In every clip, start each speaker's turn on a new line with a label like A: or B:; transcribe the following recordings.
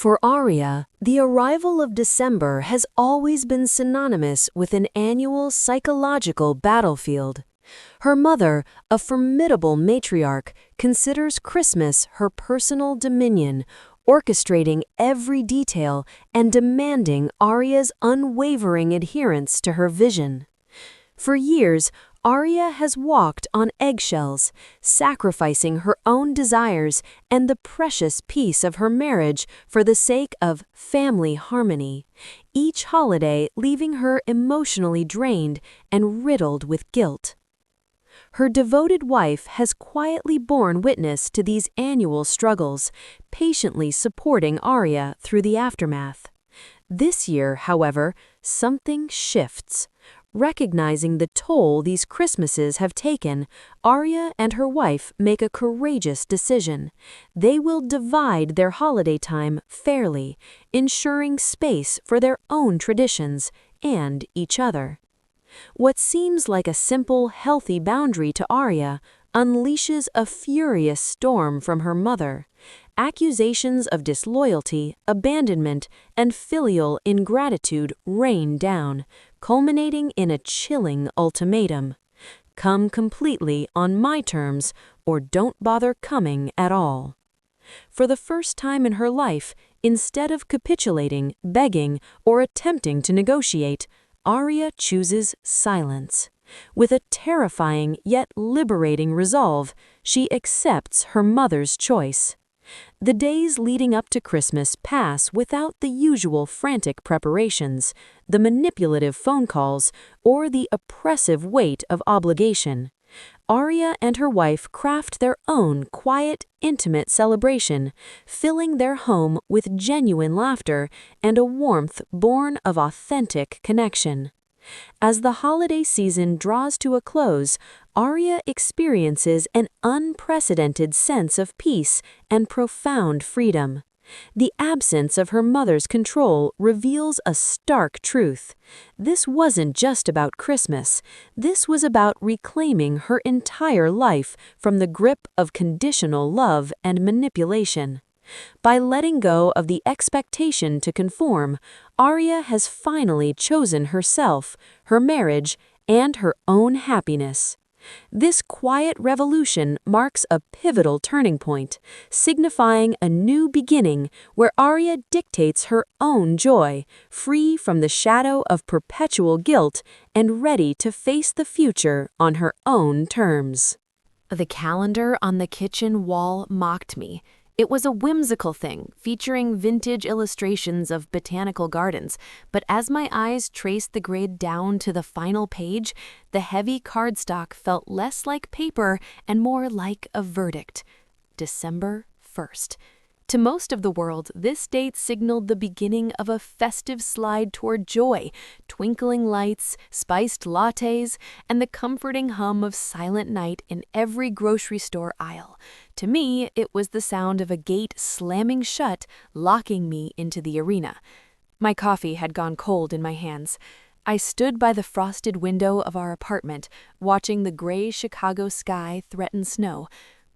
A: For Arya, the arrival of December has always been synonymous with an annual psychological battlefield. Her mother, a formidable matriarch, considers Christmas her personal dominion, orchestrating every detail and demanding Arya's unwavering adherence to her vision. For years, Arya has walked on eggshells, sacrificing her own desires and the precious peace of her marriage for the sake of family harmony, each holiday leaving her emotionally drained and riddled with guilt. Her devoted wife has quietly borne witness to these annual struggles, patiently supporting Arya through the aftermath. This year, however, something shifts. Recognizing the toll these Christmases have taken, Arya and her wife make a courageous decision. They will divide their holiday time fairly, ensuring space for their own traditions and each other. What seems like a simple, healthy boundary to Arya unleashes a furious storm from her mother. Accusations of disloyalty, abandonment, and filial ingratitude rain down, culminating in a chilling ultimatum. Come completely on my terms, or don't bother coming at all. For the first time in her life, instead of capitulating, begging, or attempting to negotiate, Arya chooses silence. With a terrifying yet liberating resolve, she accepts her mother's choice. The days leading up to Christmas pass without the usual frantic preparations, the manipulative phone calls, or the oppressive weight of obligation. Arya and her wife craft their own quiet, intimate celebration, filling their home with genuine laughter and a warmth born of authentic connection. As the holiday season draws to a close, Arya experiences an unprecedented sense of peace and profound freedom. The absence of her mother's control reveals a stark truth. This wasn't just about Christmas. This was about reclaiming her entire life from the grip of conditional love and manipulation. By letting go of the expectation to conform, Arya has finally chosen herself, her marriage, and her own happiness. This quiet revolution marks a pivotal turning point, signifying a new beginning where Arya dictates her own joy, free from the shadow of perpetual guilt and ready to face the future on her own terms.
B: The calendar on the kitchen wall mocked me. It was a whimsical thing, featuring vintage illustrations of botanical gardens, but as my eyes traced the grid down to the final page, the heavy cardstock felt less like paper and more like a verdict. December 1st. To most of the world, this date signaled the beginning of a festive slide toward joy, twinkling lights, spiced lattes, and the comforting hum of Silent Night in every grocery store aisle. To me, it was the sound of a gate slamming shut, locking me into the arena. My coffee had gone cold in my hands. I stood by the frosted window of our apartment, watching the gray Chicago sky threaten snow.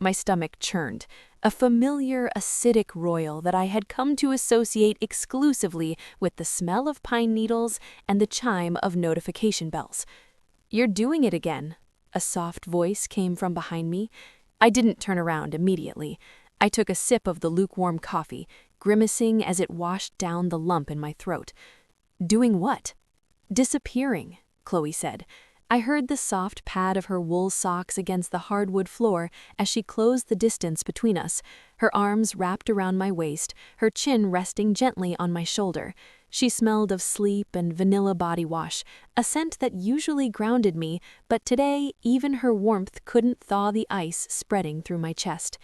B: My stomach churned, a familiar acidic roil that I had come to associate exclusively with the smell of pine needles and the chime of notification bells. "You're doing it again," a soft voice came from behind me. I didn't turn around immediately. I took a sip of the lukewarm coffee, grimacing as it washed down the lump in my throat. "Doing what?" "Disappearing," Chloe said. I heard the soft pad of her wool socks against the hardwood floor as she closed the distance between us, her arms wrapped around my waist, her chin resting gently on my shoulder. She smelled of sleep and vanilla body wash, a scent that usually grounded me, but today even her warmth couldn't thaw the ice spreading through my chest.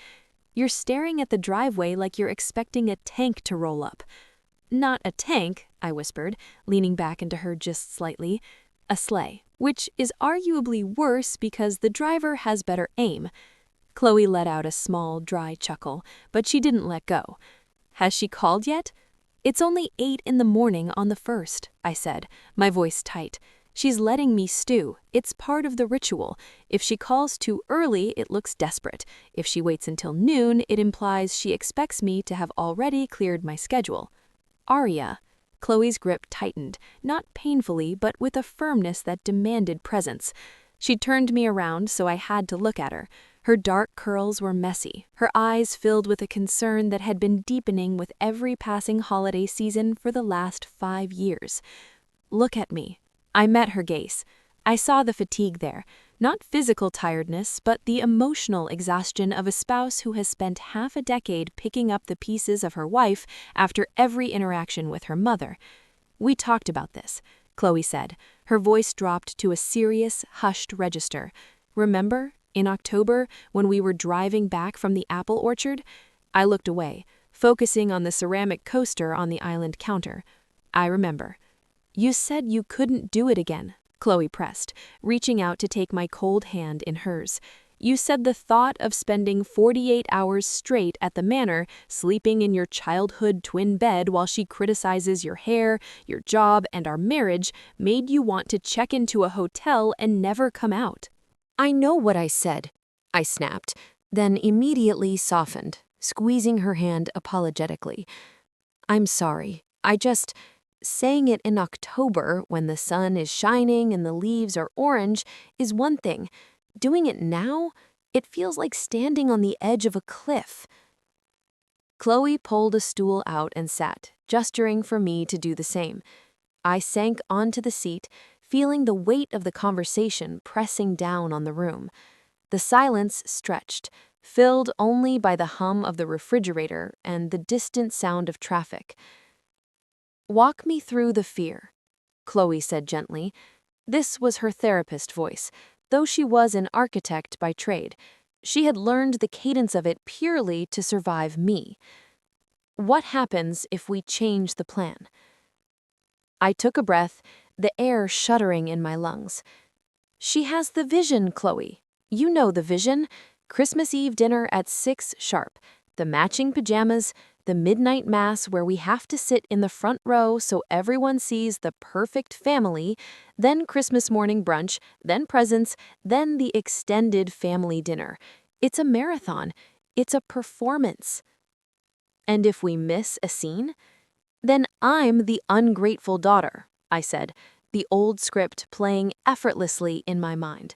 B: "You're staring at the driveway like you're expecting a tank to roll up." "Not a tank," I whispered, leaning back into her just slightly. "A sleigh. Which is arguably worse because the driver has better aim." Chloe let out a small, dry chuckle, but she didn't let go. "Has she called yet?" "It's only 8 in the morning on the 1st, I said, my voice tight. She's letting me stew. It's part of the ritual. If she calls too early, it looks desperate. If she waits until noon, it implies she expects me to have already cleared my schedule. Arya. Chloe's grip tightened, not painfully, but with a firmness that demanded presence. She turned me around, so I had to look at her. Her dark curls were messy, her eyes filled with a concern that had been deepening with every passing holiday season for the last 5 years. Look at me. I met her gaze. I saw the fatigue there, not physical tiredness, but the emotional exhaustion of a spouse who has spent half a decade picking up the pieces of her wife after every interaction with her mother. We talked about this, Chloe said. Her voice dropped to a serious, hushed register. Remember, in October, when we were driving back from the apple orchard? I looked away, focusing on the ceramic coaster on the island counter. I remember. You said you couldn't do it again, Chloe pressed, reaching out to take my cold hand in hers. You said the thought of spending 48 hours straight at the manor, sleeping in your childhood twin bed while she criticizes your hair, your job, and our marriage, made you want to check into a hotel and never come out.
A: I know what I said, I snapped, then immediately softened, squeezing her hand apologetically. I'm sorry. Saying it in October, when the sun is shining and the leaves are orange, is one thing. Doing it now, it feels like standing on the edge of a cliff. Chloe pulled a stool out and sat, gesturing for me to do the same. I sank onto the seat, feeling the weight of the conversation pressing down on the room. The silence stretched, filled only by the hum of the refrigerator and the distant sound of traffic. Walk me through the fear, Chloe said gently. This was her therapist voice, though she was an architect by trade. She had learned the cadence of it purely to survive me. What happens if we change the plan? I took a breath, the air shuddering in my lungs. She has the vision, Chloe. You know the vision. Christmas Eve dinner at 6 sharp. The matching pajamas, the midnight mass where we have to sit in the front row so everyone sees the perfect family, then Christmas morning brunch, then presents, then the extended family dinner. It's a marathon. It's a performance. And if we miss a scene? Then I'm the ungrateful daughter, I said, the old script playing effortlessly in my mind.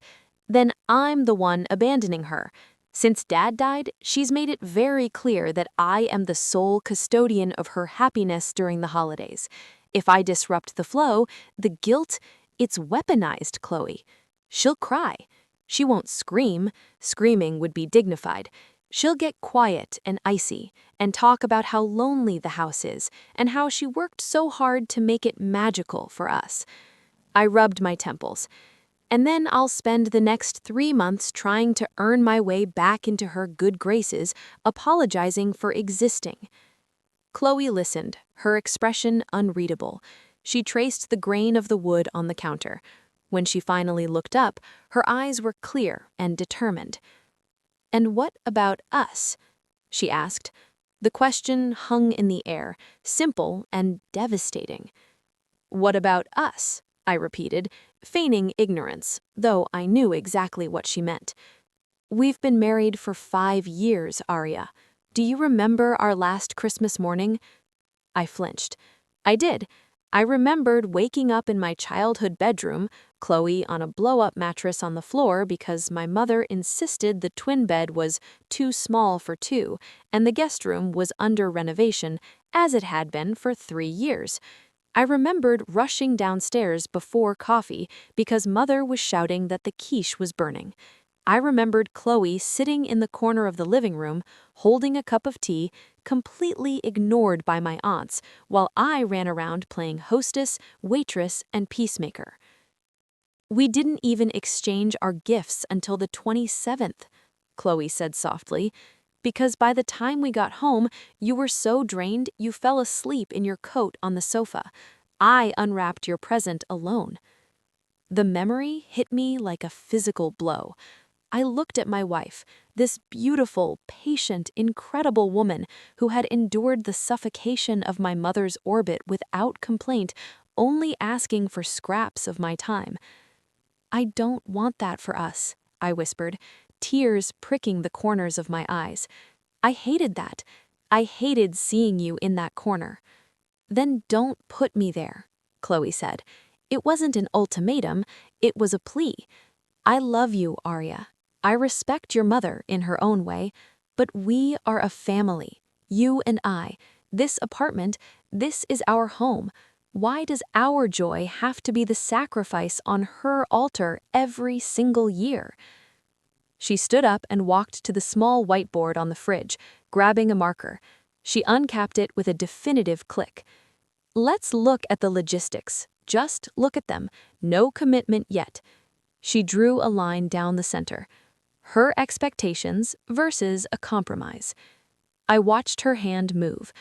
A: Then I'm the one abandoning her. Since Dad died, she's made it very clear that I am the sole custodian of her happiness during the holidays. If I disrupt the flow, the guilt, it's weaponized, Chloe. She'll cry. She won't scream. Screaming would be dignified. She'll get quiet and icy and talk about how lonely the house is and how she worked so hard to make it magical for us. I rubbed my temples. And then I'll spend the next 3 months trying to earn my way back into her good graces, apologizing for existing. Chloe listened, her expression unreadable. She traced the grain of the wood on the counter. When she finally looked up, her eyes were clear and determined. And what about us? She asked. The question hung in the air, simple and devastating. What about us? I repeated, feigning ignorance, though I knew exactly what she meant. We've been married for 5 years, Arya. Do you remember our last Christmas morning? I flinched. I did. I remembered waking up in my childhood bedroom, Chloe on a blow-up mattress on the floor because my mother insisted the twin bed was too small for 2, and the guest room was under renovation, as it had been for 3 years. I remembered rushing downstairs before coffee because Mother was shouting that the quiche was burning. I remembered Chloe sitting in the corner of the living room, holding a cup of tea, completely ignored by my aunts, while I ran around playing hostess, waitress, and peacemaker. We didn't even exchange our gifts until the 27th, Chloe said softly, because by the time we got home, you were so drained you fell asleep in your coat on the sofa. I unwrapped your present alone. The memory hit me like a physical blow. I looked at my wife, this beautiful, patient, incredible woman who had endured the suffocation of my mother's orbit without complaint,
B: only asking for scraps of my time. I don't want that for us, I whispered, tears pricking the corners of my eyes. I hated that. I hated seeing you in that corner. Then don't put me there, Chloe said. It wasn't an ultimatum, it was a plea. I love you, Arya. I respect your mother in her own way, but we are a family. You and I. This apartment, this is our home. Why does our joy have to be the sacrifice on her altar every single year? She stood up and walked to the small whiteboard on the fridge, grabbing a marker. She uncapped it with a definitive click. Let's look at the logistics. Just look at them. No commitment yet. She drew a line down the center. Her expectations versus a compromise. I watched her hand move.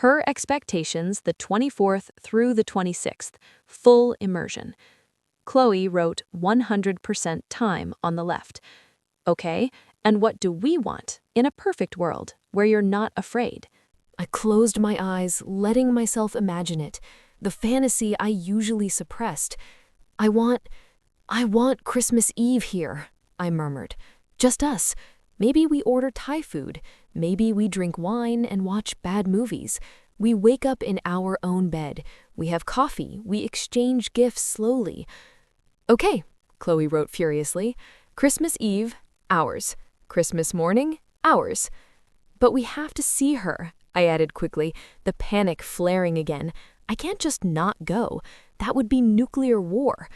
B: Her expectations the 24th through the 26th, full immersion. Chloe wrote 100% time on the left. Okay, and what do we want in a perfect world where you're not afraid? I closed my eyes, letting myself imagine it, the fantasy I usually suppressed. I want Christmas Eve here, I murmured. Just us. Maybe we order Thai food. Maybe we drink wine and watch bad movies. We wake up in our own bed. We have coffee. We exchange gifts slowly. Okay, Chloe wrote furiously. Christmas Eve, ours. Christmas morning, ours. But we have to see her, I added quickly, the panic flaring again. I can't just not go. That would be nuclear war.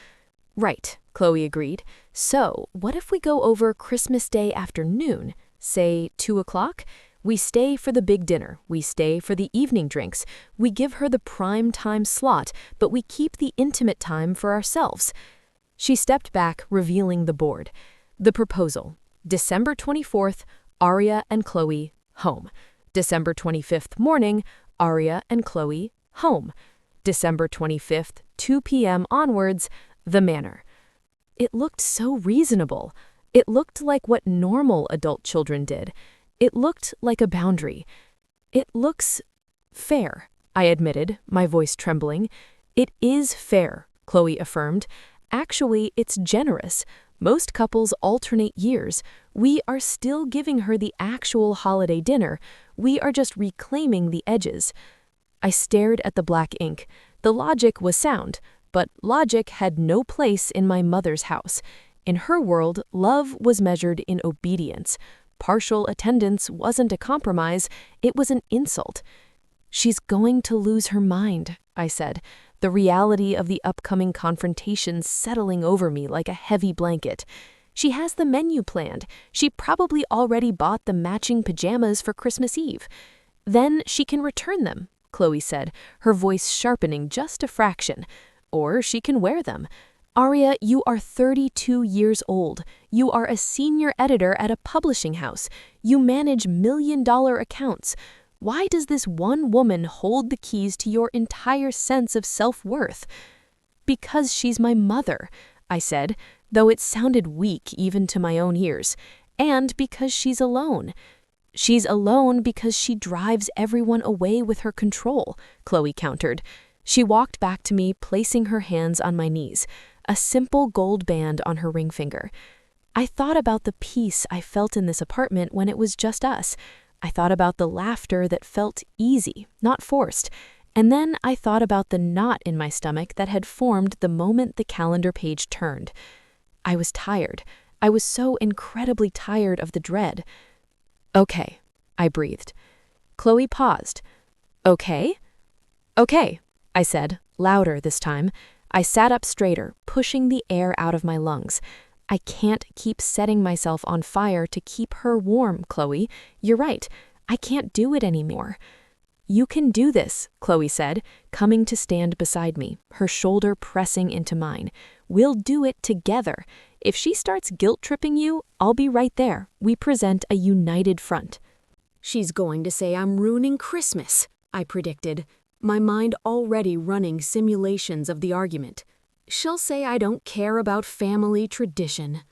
B: Right, Chloe agreed. So, what if we go over Christmas Day afternoon? Say 2 o'clock? We stay for the big dinner. We stay for the evening drinks. We give her the prime time slot, but we keep the intimate time for ourselves. She stepped back, revealing the board. The proposal. December 24th, Arya and Chloe, home. December 25th morning, Arya and Chloe, home. December 25th, 2 p.m. onwards, the manor. It looked so reasonable. It looked like what normal adult children did. It looked like a boundary. It looks fair, I admitted, my voice trembling. It is fair, Chloe affirmed. Actually, it's generous. Most couples alternate years. We are still giving her the actual holiday dinner. We are just reclaiming the edges. I stared at the black ink. The logic was sound, but logic had no place in my mother's house. In her world, love was measured in obedience. Partial attendance wasn't a compromise, it was an insult. She's going to lose her mind, I said, the reality of the upcoming confrontation settling over me like a heavy blanket. She has the menu planned. She probably already bought the matching pajamas for Christmas Eve. Then she can return them, Chloe said, her voice sharpening just a fraction. Or she can wear them. Arya, you are 32 years old. You are a senior editor at a publishing house. You manage million-dollar accounts. Why does this one woman hold the keys to your entire sense of self-worth? Because she's my mother, I said, though it sounded weak even to my own ears. And because she's alone. She's alone because she drives everyone away with her control, Chloe countered. She walked back to me, placing her hands on my knees, a simple gold band on her ring finger. I thought about the peace I felt in this apartment when it was just us. I thought about the laughter that felt easy, not forced. And then I thought about the knot in my stomach that had formed the moment the calendar page turned. I was tired. I was so incredibly tired of the dread. Okay, I breathed. Chloe paused. Okay? Okay, I said, louder this time. I sat up straighter, pushing the air out of my lungs. I can't keep setting myself on fire to keep her warm, Chloe. You're right. I can't do it anymore. You can do this, Chloe said, coming to stand beside me, her shoulder pressing into mine. We'll do it together. If she starts guilt-tripping you, I'll be right there. We present a united front. She's going to say I'm ruining Christmas, I predicted, my mind already running simulations of the argument. She'll say I don't care about family tradition.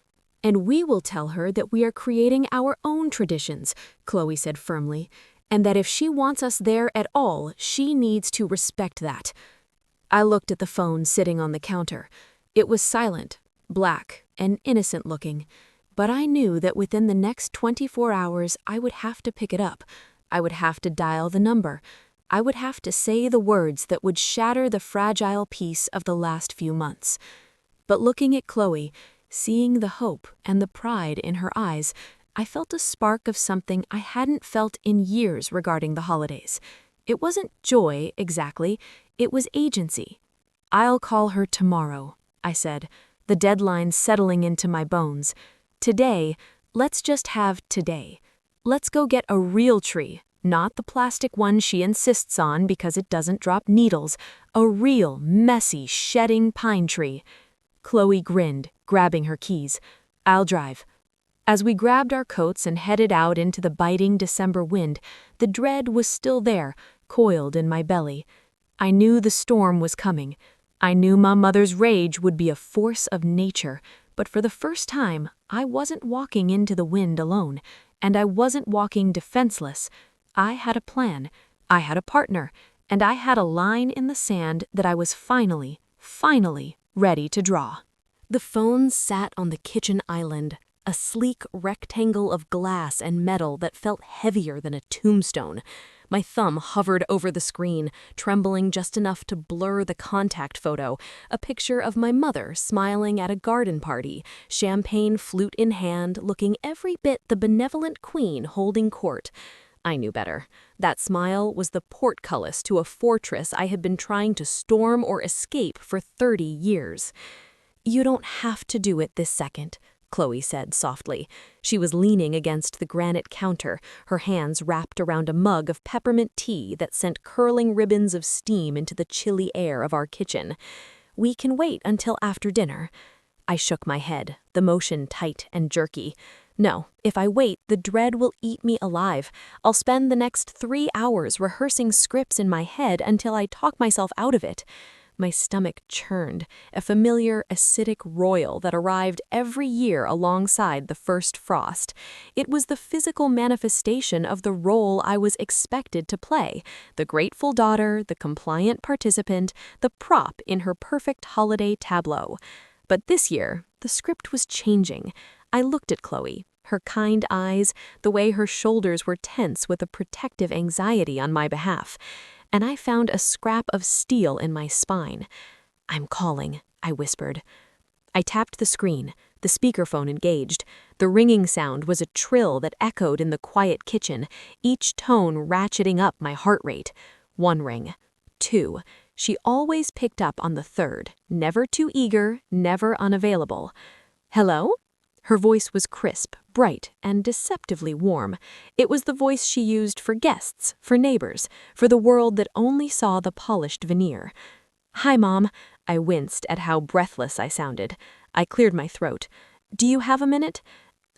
B: And we will tell her that we are creating our own traditions, Chloe said firmly, and that if she wants us there at all, she needs to respect that. I looked at the phone sitting on the counter. It was silent, black, and innocent-looking, but I knew that within the next 24 hours I would have to pick it up. I would have to dial the number. I would have to say the words that would shatter the fragile peace of the last few months. But looking at Chloe, seeing the hope and the pride in her eyes, I felt a spark of something I hadn't felt in years regarding the holidays. It wasn't joy, exactly. It was agency. "I'll call her tomorrow," I said, the deadline settling into my bones. "Today, let's just have today. Let's go get a real tree, not the plastic one she insists on because it doesn't drop needles. A real, messy, shedding pine tree." Chloe grinned, grabbing her keys. "I'll drive." As we grabbed our coats and headed out into the biting December wind, the dread was still there, coiled in my belly. I knew the storm was coming. I knew my mother's rage would be a force of nature, but for the first time, I wasn't walking into the wind alone, and I wasn't walking defenseless. I had a plan, I had a partner, and I had a line in the sand that I was finally ready to draw. The phone sat on the kitchen island, a sleek rectangle of glass and metal that felt heavier than a tombstone. My thumb hovered over the screen, trembling just enough to blur the contact photo, a picture of my mother smiling at a garden party, champagne flute in hand, looking every bit the benevolent queen holding court. I knew better. That smile was the portcullis to a fortress I had been trying to storm or escape for 30 years. "You don't have to do it this second," Chloe said softly. She was leaning against the granite counter, her hands wrapped around a mug of peppermint tea that sent curling ribbons of steam into the chilly air of our kitchen. "We can wait until after dinner." I shook my head, the motion tight and jerky. "No, if I wait, the dread will eat me alive. I'll spend the next 3 hours rehearsing scripts in my head until I talk myself out of it." My stomach churned, a familiar acidic roil that arrived every year alongside the first frost. It was the physical manifestation of the role I was expected to play, the grateful daughter, the compliant participant, the prop in her perfect holiday tableau. But this year, the script was changing. I looked at Chloe, her kind eyes, the way her shoulders were tense with a protective anxiety on my behalf, and I found a scrap of steel in my spine. "I'm calling," I whispered. I tapped the screen, the speakerphone engaged. The ringing sound was a trill that echoed in the quiet kitchen, each tone ratcheting up my heart rate. 1 ring. 2. She always picked up on the 3rd, never too eager, never unavailable. "Hello?" Her voice was crisp, bright, and deceptively warm. It was the voice she used for guests, for neighbors, for the world that only saw the polished veneer. "Hi, Mom." I winced at how breathless I sounded. I cleared my throat. "Do you have a minute?"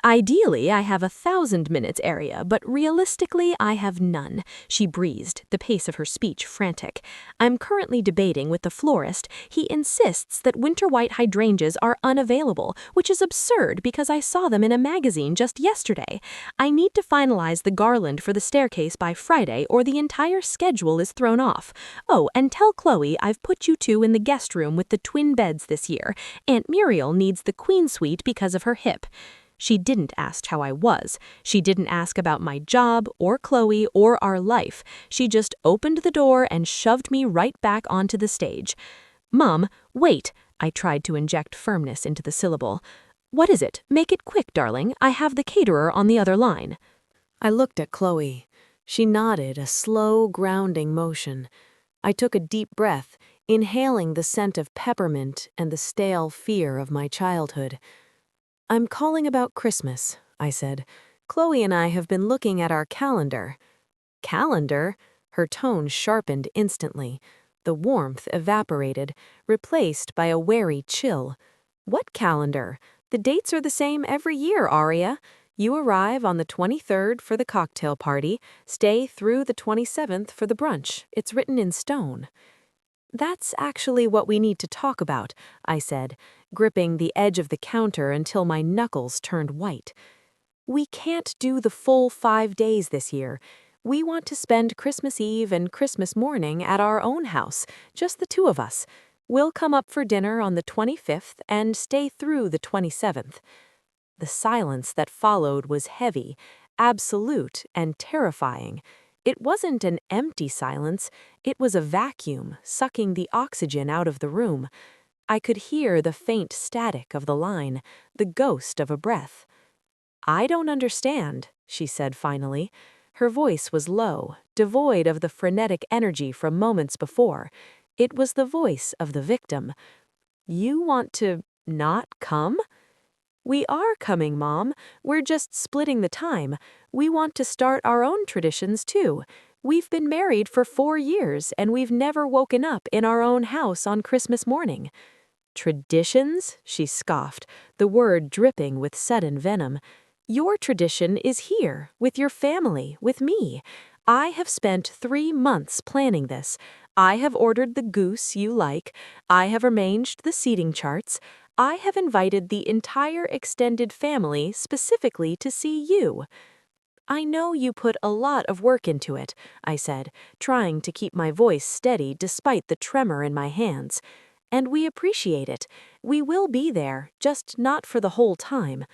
B: "Ideally, I have 1,000 minutes area, but realistically, I have none," she breezed, the pace of her speech frantic. "I'm currently debating with the florist. He insists that winter white hydrangeas are unavailable, which is absurd because I saw them in a magazine just yesterday. I need to finalize the garland for the staircase by Friday or the entire schedule is thrown off. Oh, and tell Chloe I've put you two in the guest room with the twin beds this year. Aunt Muriel needs the queen suite because of her hip." She didn't ask how I was. She didn't ask about my job, or Chloe, or our life. She just opened the door and shoved me right back onto the stage. "Mom, wait." I tried to inject firmness into the syllable. "What is it? Make it quick, darling. I have the caterer on the other line." I looked at Chloe. She nodded, a slow, grounding motion. I took a deep breath, inhaling the scent of peppermint and the stale fear of my childhood. "I'm calling about Christmas," I said. "Chloe and I have been looking at our calendar." "Calendar?" Her tone sharpened instantly. The warmth evaporated, replaced by a wary chill. "What calendar? The dates are the same every year, Aria. You arrive on the 23rd for the cocktail party, stay through the 27th for the brunch. It's written in stone." "That's actually what we need to talk about," I said, gripping the edge of the counter until my knuckles turned white. "We can't do the full 5 days this year. We want to spend Christmas Eve and Christmas morning at our own house, just the two of us. We'll come up for dinner on the 25th and stay through the 27th. The silence that followed was heavy, absolute, and terrifying. It wasn't an empty silence, it was a vacuum, sucking the oxygen out of the room. I could hear the faint static of the line, the ghost of a breath. "I don't understand," she said finally. Her voice was low, devoid of the frenetic energy from moments before. It was the voice of the victim. "You want to not come?" "We are coming, Mom. We're just splitting the time. We want to start our own traditions, too. We've been married for 4 years, and we've never woken up in our own house on Christmas morning." "Traditions?" she scoffed, the word dripping with sudden venom. "Your tradition is here, with your family, with me. I have spent 3 months planning this. I have ordered the goose you like. I have arranged the seating charts. I have invited the entire extended family specifically to see you." "I know you put a lot of work into it," I said, trying to keep my voice steady despite the tremor in my hands. "And we appreciate it. We will be there, just not for the whole time."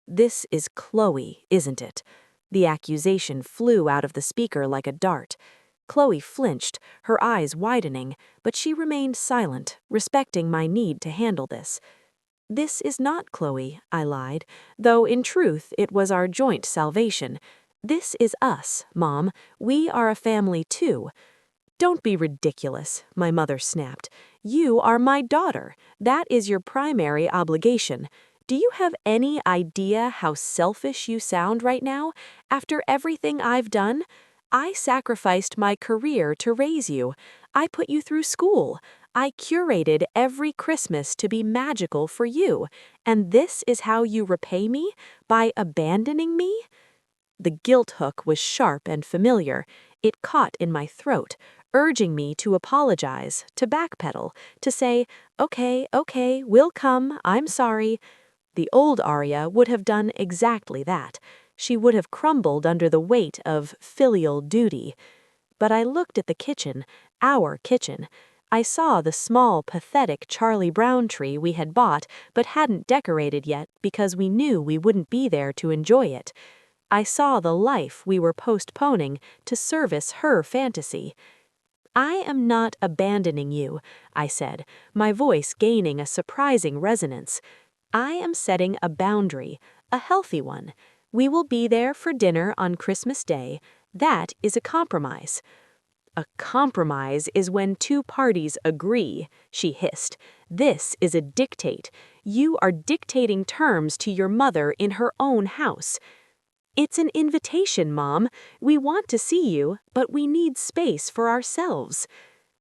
B: "This is Chloe, isn't it?" The accusation flew out of the speaker like a dart. Chloe flinched, her eyes widening, but she remained silent, respecting my need to handle this. "This is not Chloe," I lied, though in truth it was our joint salvation. "This is us, Mom. We are a family too." "Don't be ridiculous," my mother snapped. "You are my daughter. That is your primary obligation. Do you have any idea how selfish you sound right now? After everything I've done? I sacrificed my career to raise you. I put you through school. I curated every Christmas to be magical for you. And this is how you repay me? By abandoning me?" The guilt hook was sharp and familiar. It caught in my throat, urging me to apologize, to backpedal, to say, okay, we'll come, I'm sorry." The old Arya would have done exactly that. She would have crumbled under the weight of filial duty. But I looked at the kitchen, our kitchen. I saw the small, pathetic Charlie Brown tree we had bought but hadn't decorated yet because we knew we wouldn't be there to enjoy it. I saw the life we were postponing to service her fantasy. "I am not abandoning you," I said, my voice gaining a surprising resonance. "I am setting a boundary, a healthy one. We will be there for dinner on Christmas Day. That is a compromise." "A compromise is when 2 parties agree," she hissed. "This is a dictate. You are dictating terms to your mother in her own house." "It's an invitation, Mom. We want to see you, but we need space for ourselves."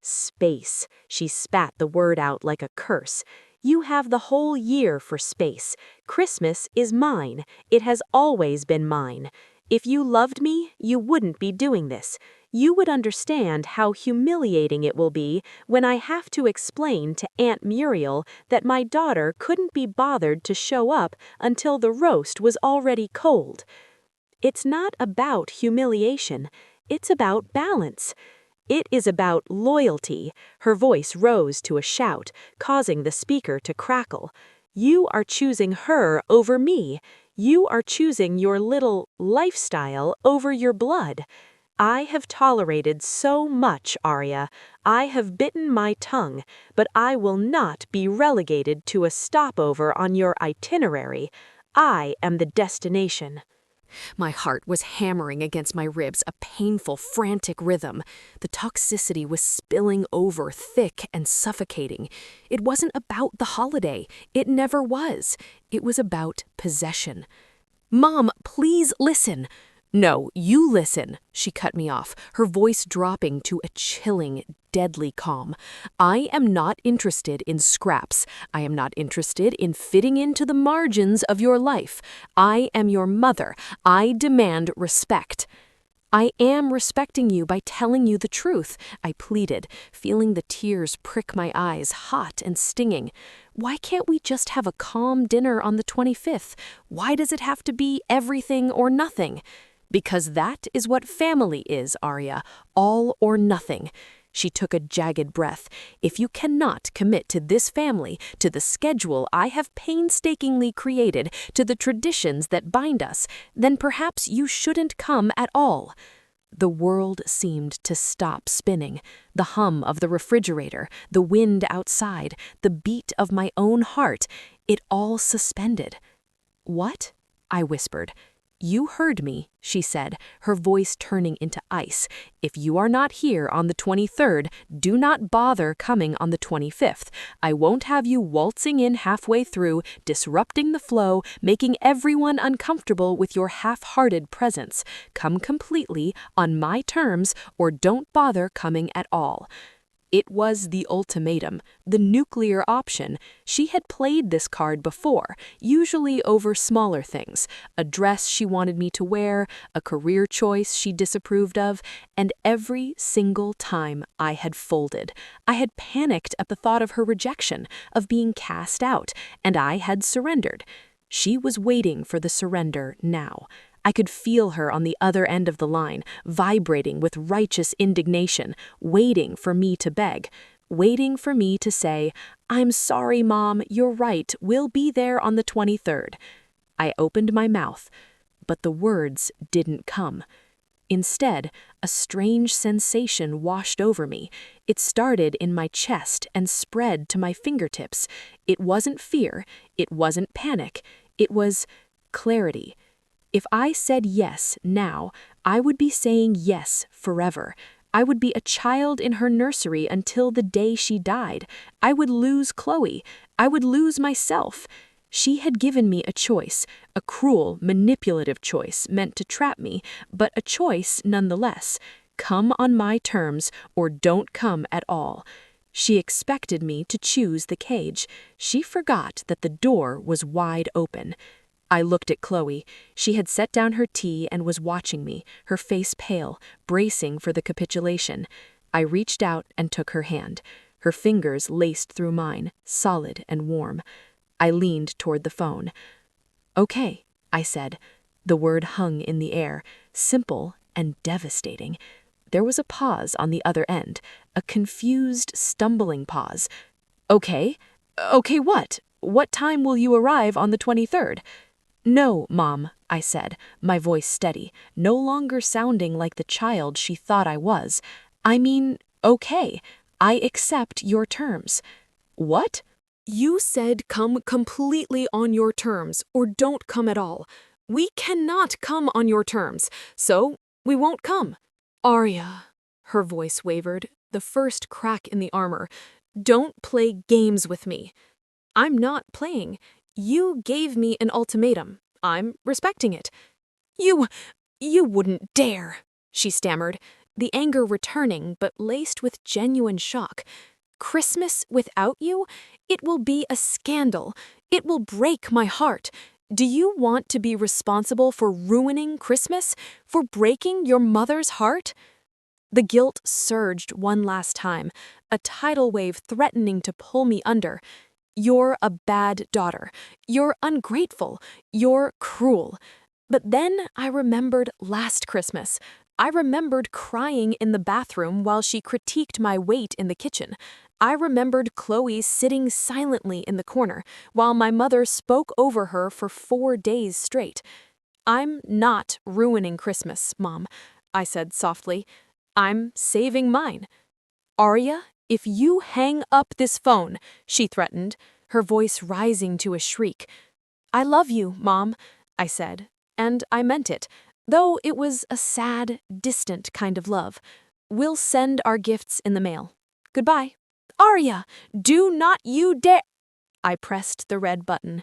B: "Space," she spat the word out like a curse. "You have the whole year for space. Christmas is mine. It has always been mine. If you loved me, you wouldn't be doing this. You would understand how humiliating it will be when I have to explain to Aunt Muriel that my daughter couldn't be bothered to show up until the roast was already cold." "It's not about humiliation. It's about balance. It is about loyalty." Her voice rose to a shout, causing the speaker to crackle. "You are choosing her over me. You are choosing your little lifestyle over your blood. I have tolerated so much, Arya. I have bitten my tongue, but I will not be relegated to a stopover on your itinerary. I am the destination." My heart was hammering against my ribs, a painful, frantic rhythm. The toxicity was spilling over, thick and suffocating. It wasn't about the holiday. It never was. It was about possession. "Mom, please listen." "No, you listen," she cut me off, her voice dropping to a chilling, deadly calm. "I am not interested in scraps. I am not interested in fitting into the margins of your life. I am your mother. I demand respect." "I am respecting you by telling you the truth," I pleaded, feeling the tears prick my eyes, hot and stinging. "Why can't we just have a calm dinner on the 25th? Why does it have to be everything or nothing?" Because that is what family is, Arya. All or nothing. She took a jagged breath. If you cannot commit to this family, to the schedule I have painstakingly created, to the traditions that bind us, then perhaps you shouldn't come at all. The world seemed to stop spinning. The hum of the refrigerator, the wind outside, the beat of my own heart, it all suspended. "What?" I whispered. "You heard me," she said, her voice turning into ice. "If you are not here on the 23rd, do not bother coming on the 25th. I won't have you waltzing in halfway through, disrupting the flow, making everyone uncomfortable with your half-hearted presence. Come completely, on my terms, or don't bother coming at all." It was the ultimatum, the nuclear option. She had played this card before, usually over smaller things, a dress she wanted me to wear, a career choice she disapproved of, and every single time I had folded. I had panicked at the thought of her rejection, of being cast out, and I had surrendered. She was waiting for the surrender now. I could feel her on the other end of the line, vibrating with righteous indignation, waiting for me to beg, waiting for me to say, "I'm sorry, Mom, you're right, we'll be there on the 23rd. I opened my mouth, but the words didn't come. Instead, a strange sensation washed over me. It started in my chest and spread to my fingertips. It wasn't fear, it wasn't panic, it was clarity. If I said yes now, I would be saying yes forever. I would be a child in her nursery until the day she died. I would lose Chloe. I would lose myself. She had given me a choice, a cruel, manipulative choice meant to trap me, but a choice nonetheless. Come on my terms or don't come at all. She expected me to choose the cage. She forgot that the door was wide open. I looked at Chloe. She had set down her tea and was watching me, her face pale, bracing for the capitulation. I reached out and took her hand. Her fingers laced through mine, solid and warm. I leaned toward the phone. "Okay," I said. The word hung in the air, simple and devastating. There was a pause on the other end, a confused, stumbling pause. "Okay? Okay what? What time will you arrive on the 23rd? "No, Mom," I said, my voice steady, no longer sounding like the child she thought I was. "I mean, okay, I accept your terms." "What?"
A: You said come completely on your terms, or don't come at all. We cannot come on your terms, so we won't come. Arya, her voice wavered, the first crack in the armor. Don't play games with me. I'm not playing. You gave me an ultimatum. I'm respecting it. You wouldn't dare, she stammered, the anger returning but laced with genuine shock. Christmas without you? It will be a scandal. It will break my heart. Do you want to be responsible for ruining Christmas? For breaking your mother's heart? The guilt surged one last time, a tidal wave threatening to pull me under. You're a bad daughter. You're ungrateful. You're cruel. But then I remembered last Christmas. I remembered crying in the bathroom while she critiqued my weight in the kitchen. I remembered Chloe sitting silently in the corner while my mother spoke over her for 4 days straight. "I'm not ruining Christmas, Mom," I said softly. "I'm saving mine." "Arya, if you hang up this phone," she threatened, her voice rising to a shriek. "I love you, Mom," I said, and I meant it, though it was a sad, distant kind of love. "We'll send our gifts in the mail. Goodbye." "Arya, do not you dare—" I pressed the red button.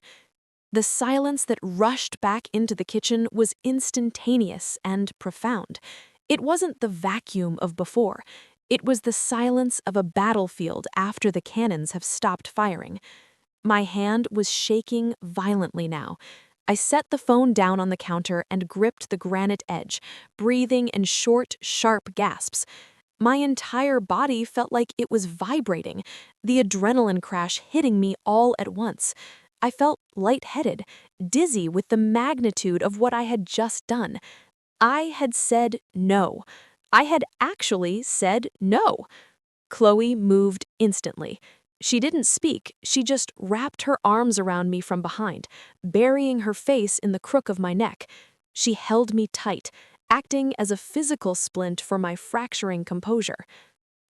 A: The silence that rushed back into the kitchen was instantaneous and profound. It wasn't the vacuum of before. It was the silence of a battlefield after the cannons have stopped firing. My hand was shaking violently now. I set the phone down on the counter and gripped the granite edge, breathing in short, sharp gasps. My entire body felt like it was vibrating, the adrenaline crash hitting me all at once. I felt lightheaded, dizzy with the magnitude of what I had just done.
B: I had said no. I had actually said no. Chloe moved instantly. She didn't speak, she just wrapped her arms around me from behind, burying her face in the crook of my neck. She held me tight, acting as a physical splint for my fracturing composure.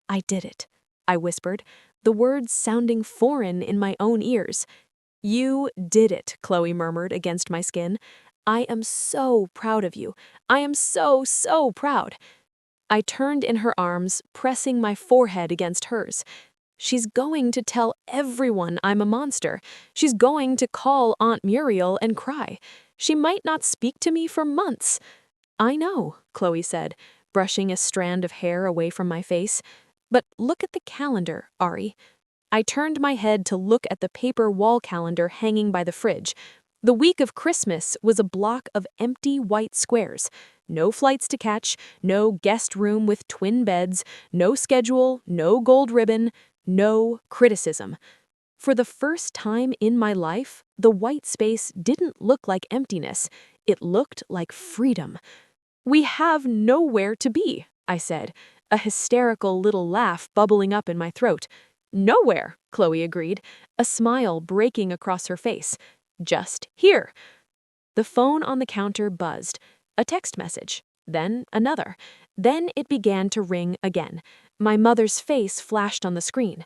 B: I did it, I whispered, the words sounding foreign in my own ears. You did it, Chloe murmured against my skin. I am so proud of you. I am so, so proud. I turned in her arms, pressing my forehead against hers. She's going to tell everyone I'm a monster. She's going to call Aunt Muriel and cry. She might not speak to me for months. I know, Chloe said, brushing a strand of hair away from my face. But look at the calendar, Ari. I turned my head to look at the paper wall calendar hanging by the fridge. The week of Christmas was a block of empty white squares. No flights to catch, no guest room with twin beds, no schedule, no gold ribbon, no criticism. For the first time in my life, the white space didn't look like emptiness. It looked like freedom. We have nowhere to be, I said, a hysterical little laugh bubbling up in my throat. Nowhere, Chloe agreed, a smile breaking across her face. Just here. The phone on the counter buzzed. A text message. Then another. Then it began to ring again. My mother's face flashed on the screen.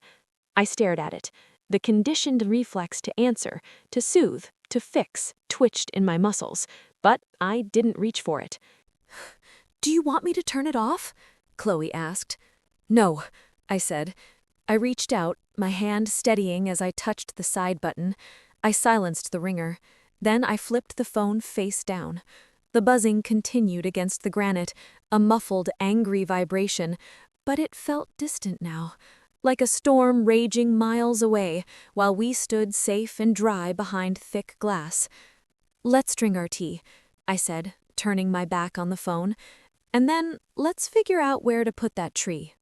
B: I stared at it. The conditioned reflex to answer, to soothe, to fix, twitched in my muscles. But I didn't reach for it.
A: Do you want me to turn it off? Chloe asked. No, I said. I reached out, my hand steadying as I touched the side button. I silenced the ringer. Then I flipped the phone face down. The buzzing continued against the granite, a muffled, angry vibration, but it felt distant now, like a storm raging miles away while we stood safe and dry behind thick glass. Let's drink our tea, I said, turning my back on the phone. And then let's figure out where to put that tree.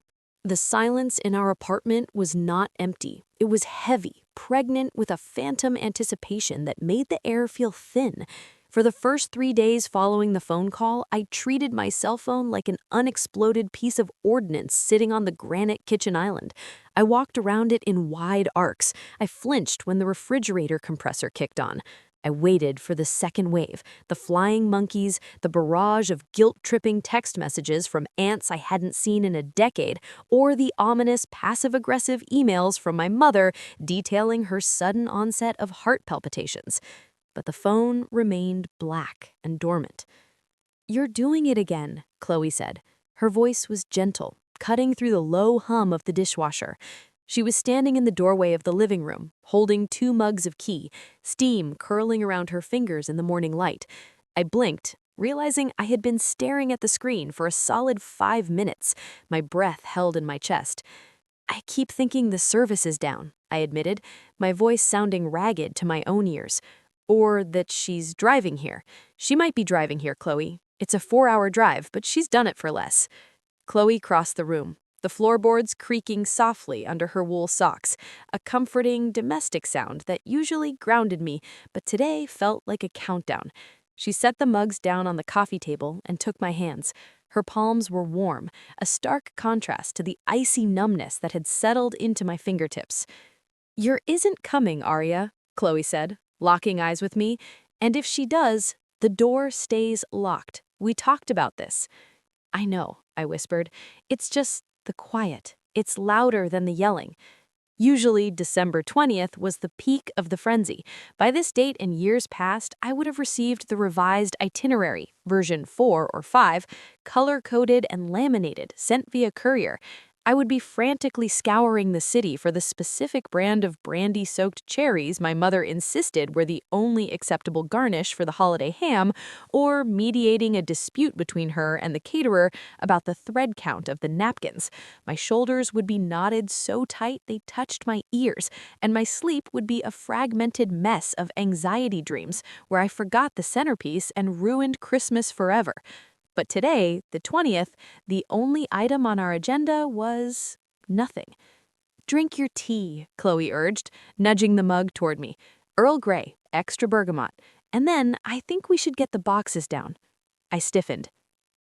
A: The silence in our apartment was not empty. It was heavy, pregnant with a phantom anticipation that made the air feel thin. For the first 3 days following the phone call, I treated my cell phone like an unexploded piece of ordnance sitting on the granite kitchen island. I walked around it in wide arcs. I flinched when the refrigerator compressor kicked on. I waited for the second wave, the flying monkeys, the barrage of guilt-tripping text messages from aunts I hadn't seen in a decade, or the ominous passive-aggressive emails from my mother detailing her sudden onset of heart palpitations. But the phone remained black and dormant. You're doing it again, Chloe said. Her voice was gentle, cutting through the low hum of the dishwasher. She was standing in the doorway of the living room, holding 2 mugs of tea, steam curling around her fingers in the morning light. I blinked, realizing I had been staring at the screen for a solid 5 minutes, my breath held in my chest. I keep thinking the service is down, I admitted, my voice sounding ragged to my own ears. Or that she's driving here. She might be driving here, Chloe. It's a 4-hour drive, but she's done it for less. Chloe crossed the room, the floorboards creaking softly under her wool socks, a comforting, domestic sound that usually grounded me, but today felt like a countdown. She set the mugs down on the coffee table and took my hands. Her palms were warm, a stark contrast to the icy numbness that had settled into my fingertips. Your isn't coming, Arya, Chloe said, locking eyes with me, and if she does, the door stays locked. We talked about this. I know, I whispered. It's just the quiet. It's louder than the yelling. Usually, December 20th was the peak of the frenzy. By this date in years past, I would have received the revised itinerary, version 4 or 5, color-coded and laminated, sent via courier. I would be frantically scouring the city for the specific brand of brandy-soaked cherries my mother insisted were the only acceptable garnish for the holiday ham, or mediating a dispute between her and the caterer about the thread count of the napkins. My shoulders would be knotted so tight they touched my ears, and my sleep would be a fragmented mess of anxiety dreams where I forgot the centerpiece and ruined Christmas forever. But today, the 20th, the only item on our agenda was nothing. Drink your tea, Chloe urged, nudging the mug toward me. Earl Grey, extra bergamot. And then I think we should get the boxes down. I stiffened.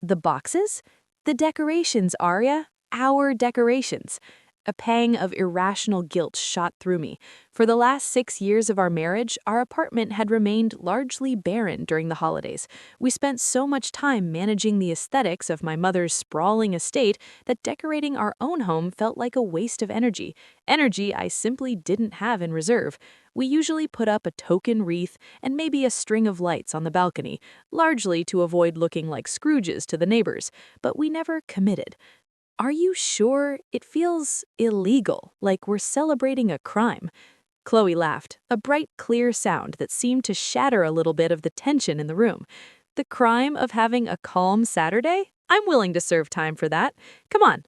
B: The boxes? The decorations, Arya. Our decorations. A pang of irrational guilt shot through me. For the last 6 years of our marriage, our apartment had remained largely barren during the holidays. We spent so much time managing the aesthetics of my mother's sprawling estate that decorating our own home felt like a waste of energy. Energy I simply didn't have in reserve. We usually put up a token wreath and maybe a string of lights on the balcony, largely to avoid looking like Scrooges to the neighbors, but we never committed. Are you sure? It feels illegal, like we're celebrating a crime. Chloe laughed, a bright, clear sound that seemed to shatter a little bit of the tension in the room. The crime of having a calm Saturday? I'm willing to serve time for that. Come on.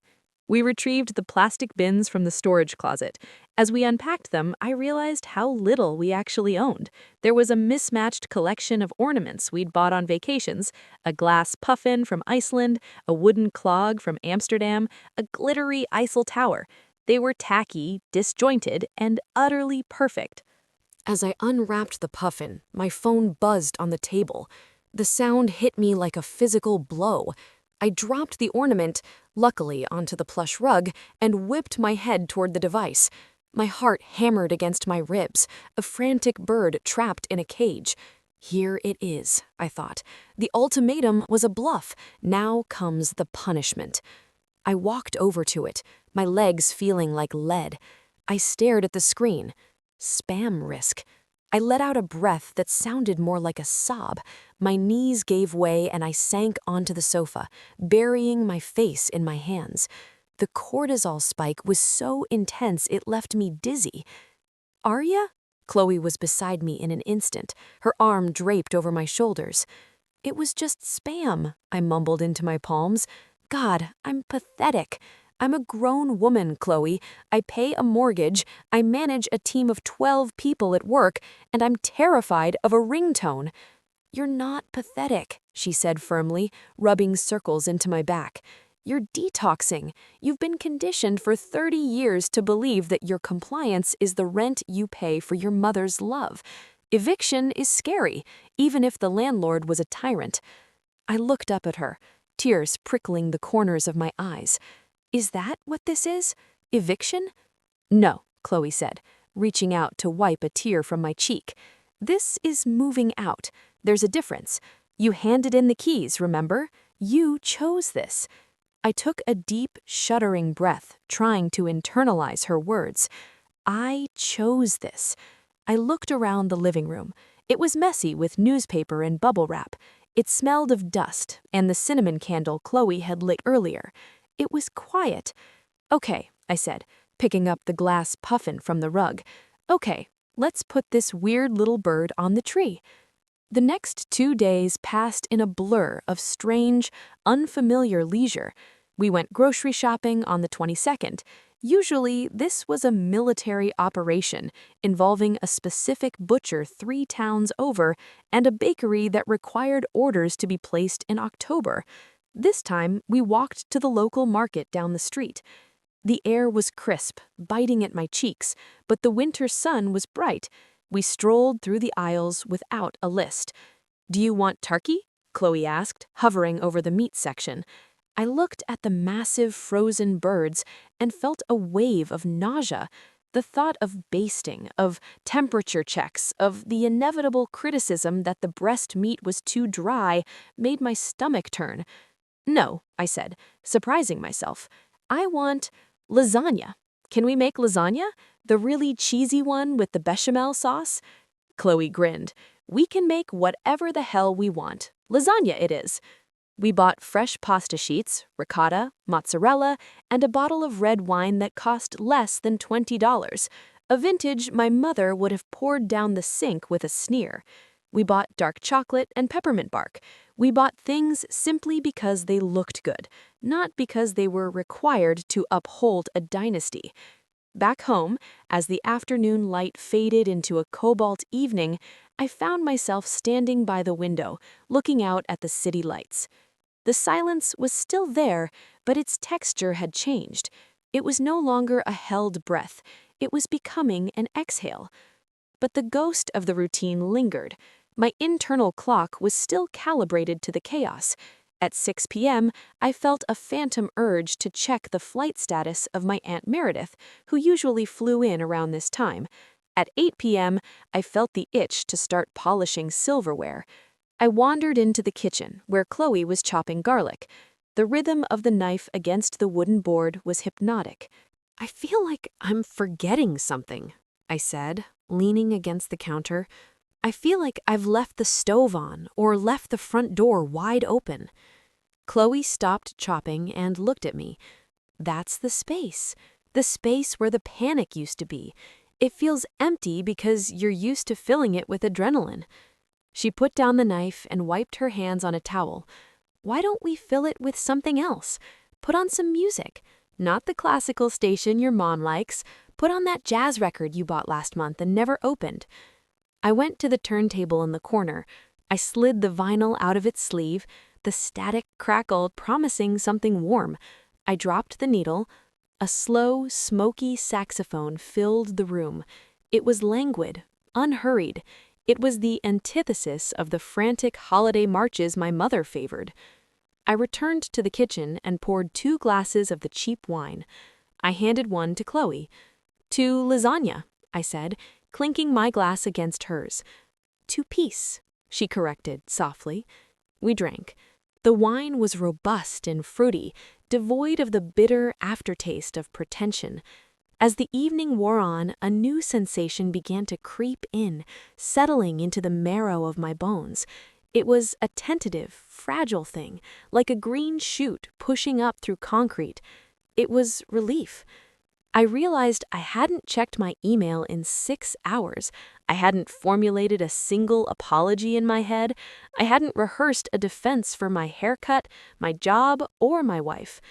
B: We retrieved the plastic bins from the storage closet. As we unpacked them, I realized how little we actually owned. There was a mismatched collection of ornaments we'd bought on vacations, a glass puffin from Iceland, a wooden clog from Amsterdam, a glittery Eiffel Tower. They were tacky, disjointed, and utterly perfect.
A: As I unwrapped the puffin, my phone buzzed on the table. The sound hit me like a physical blow. I dropped the ornament, luckily onto the plush rug, and whipped my head toward the device. My heart hammered against my ribs, a frantic bird trapped in a cage. Here it is, I thought. The ultimatum was a bluff. Now comes the punishment. I walked over to it, my legs feeling like lead. I stared at the screen. Spam risk. I let out a breath that sounded more like a sob. My knees gave way and I sank onto the sofa, burying my face in my hands. The cortisol spike was so intense it left me dizzy. Arya? Chloe was beside me in an instant, her arm draped over my shoulders. It was just spam, I mumbled into my palms. God, I'm pathetic. I'm a grown woman, Chloe. I pay a mortgage, I manage a team of 12 people at work, and I'm terrified of a ringtone. You're not pathetic, she said firmly, rubbing circles into my back. You're detoxing. You've been conditioned for 30 years to believe that your compliance is the rent you pay for your mother's love. Eviction is scary, even if the landlord was a tyrant. I looked up at her, tears prickling the corners of my eyes. Is that what this is? Eviction? No, Chloe said, reaching out to wipe a tear from my cheek. This is moving out. There's a difference. You handed in the keys, remember? You chose this. I took a deep, shuddering breath, trying to internalize her words. I chose this. I looked around the living room. It was messy with newspaper and bubble wrap. It smelled of dust and the cinnamon candle Chloe had lit earlier. It was quiet. Okay, I said, picking up the glass puffin from the rug. Okay, let's put this weird little bird on the tree. The next 2 days passed in a blur of strange, unfamiliar leisure. We went grocery shopping on the 22nd. Usually, this was a military operation involving a specific butcher 3 towns over and a bakery that required orders to be placed in October. This time, we walked to the local market down the street. The air was crisp, biting at my cheeks, but the winter sun was bright. We strolled through the aisles without a list. Do you want turkey? Chloe asked, hovering over the meat section. I looked at the massive frozen birds and felt a wave of nausea. The thought of basting, of temperature checks, of the inevitable criticism that the breast meat was too dry made my stomach turn. No, I said, surprising myself. I want lasagna. Can we make lasagna? The really cheesy one with the bechamel sauce? Chloe grinned. We can make whatever the hell we want. Lasagna it is. We bought fresh pasta sheets, ricotta, mozzarella, and a bottle of red wine that cost less than $20, a vintage my mother would have poured down the sink with a sneer. We bought dark chocolate and peppermint bark. We bought things simply because they looked good, not because they were required to uphold a dynasty. Back home, as the afternoon light faded into a cobalt evening, I found myself standing by the window, looking out at the city lights. The silence was still there, but its texture had changed. It was no longer a held breath. It was becoming an exhale. But the ghost of the routine lingered. My internal clock was still calibrated to the chaos.
B: At 6 p.m., I felt a phantom urge to check the flight status of my Aunt Meredith, who usually flew in around this time. At 8 p.m., I felt the itch to start polishing silverware. I wandered into the kitchen, where Chloe was chopping garlic. The rhythm of the knife against the wooden board was hypnotic. "I feel like I'm forgetting something," I said, leaning against the counter. "I feel like I've left the stove on or left the front door wide open." Chloe stopped chopping and looked at me. "That's the space where the panic used to be. It feels empty because you're used to filling it with adrenaline." She put down the knife and wiped her hands on a towel. "Why don't we fill it with something else? Put on some music. Not the classical station your mom likes. Put on that jazz record you bought last month and never opened." I went to the turntable in the corner. I slid the vinyl out of its sleeve. The static crackled, promising something warm. I dropped the needle. A slow, smoky saxophone filled the room. It was languid, unhurried. It was the antithesis of the frantic holiday marches my mother favored. I returned to the kitchen and poured 2 glasses of the cheap wine. I handed one to Chloe. "To lasagna," I said, clinking my glass against hers. "To peace," she corrected softly. We drank. The wine was robust and fruity, devoid of the bitter aftertaste of pretension. As the evening wore on, a new sensation began to creep in, settling into the marrow of my bones. It was a tentative, fragile thing, like a green shoot pushing up through concrete. It was relief. I realized I hadn't checked my email in 6 hours. I hadn't formulated a single apology in my head. I hadn't rehearsed a defense for my haircut, my job, or my wife.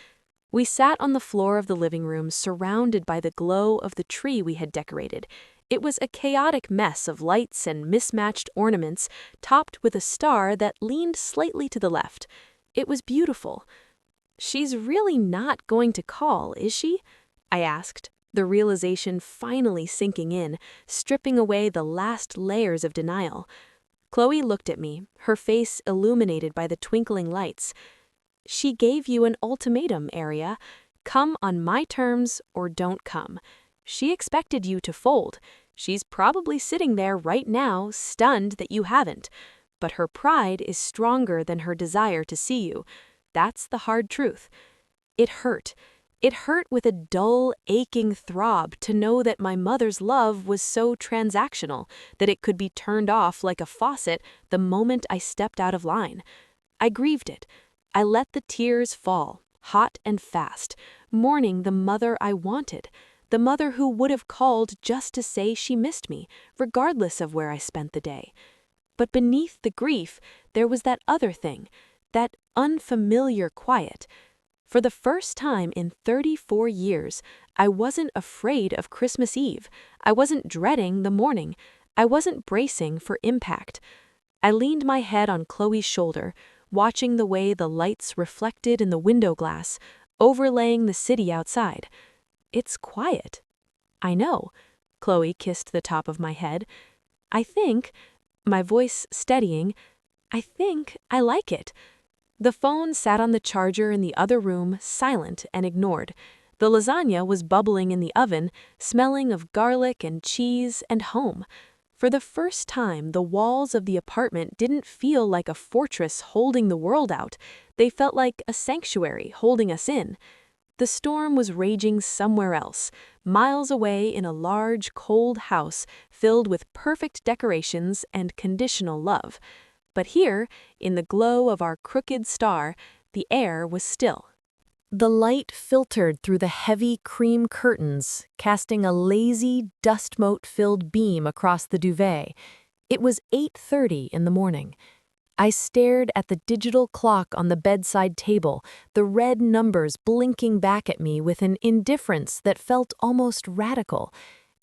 B: We sat on the floor of the living room, surrounded by the glow of the tree we had decorated. It was a chaotic mess of lights and mismatched ornaments, topped with a star that leaned slightly to the left. It was beautiful. "She's really not going to call, is she?" I asked, the realization finally sinking in, stripping away the last layers of denial. Chloe looked at me, her face illuminated by the twinkling lights. "She gave you an ultimatum, Aria. Come on my terms or don't come. She expected you to fold. She's probably sitting there right now, stunned that you haven't. But her pride is stronger than her desire to see you. That's the hard truth." It hurt. It hurt with a dull, aching throb to know that my mother's love was so transactional, that it could be turned off like a faucet the moment I stepped out of line. I grieved it. I let the tears fall, hot and fast, mourning the mother I wanted, the mother who would have called just to say she missed me, regardless of where I spent the day. But beneath the grief, there was that other thing, that unfamiliar quiet. For the first time in 34 years, I wasn't afraid of Christmas Eve. I wasn't dreading the morning. I wasn't bracing for impact. I leaned my head on Chloe's shoulder, watching the way the lights reflected in the window glass, overlaying the city outside. "It's quiet." "I know." Chloe kissed the top of my head. "I think," my voice steadying, "I think I like it." The phone sat on the charger in the other room, silent and ignored. The lasagna was bubbling in the oven, smelling of garlic and cheese and home. For the first time, the walls of the apartment didn't feel like a fortress holding the world out. They felt like a sanctuary holding us in. The storm was raging somewhere else, miles away in a large, cold house filled with perfect decorations and conditional love. But here, in the glow of our crooked star, the air was still. The light filtered through the heavy cream curtains, casting a lazy, dust-mote-filled beam across the duvet. It was 8:30 in the morning. I stared at the digital clock on the bedside table, the red numbers blinking back at me with an indifference that felt almost radical.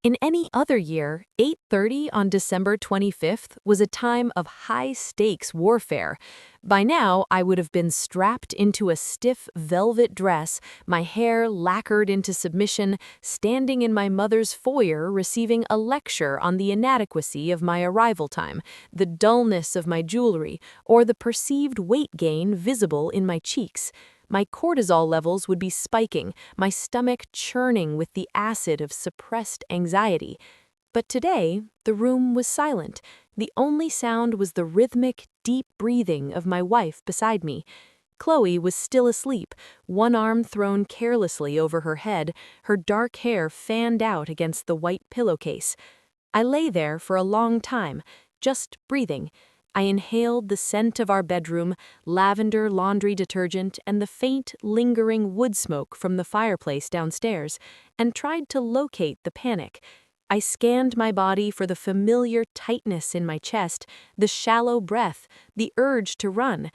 B: In any other year, 8:30 on December 25th was a time of high-stakes warfare. By now, I would have been strapped into a stiff velvet dress, my hair lacquered into submission, standing in my mother's foyer receiving a lecture on the inadequacy of my arrival time, the dullness of my jewelry, or the perceived weight gain visible in my cheeks. My cortisol levels would be spiking, my stomach churning with the acid of suppressed anxiety. But today, the room was silent. The only sound was the rhythmic, deep breathing of my wife beside me. Chloe was still asleep, one arm thrown carelessly over her head, her dark hair fanned out against the white pillowcase. I lay there for a long time, just breathing. I inhaled the scent of our bedroom, lavender laundry detergent, and the faint, lingering wood smoke from the fireplace downstairs, and tried to locate the panic. I scanned my body for the familiar tightness in my chest, the shallow breath, the urge to run.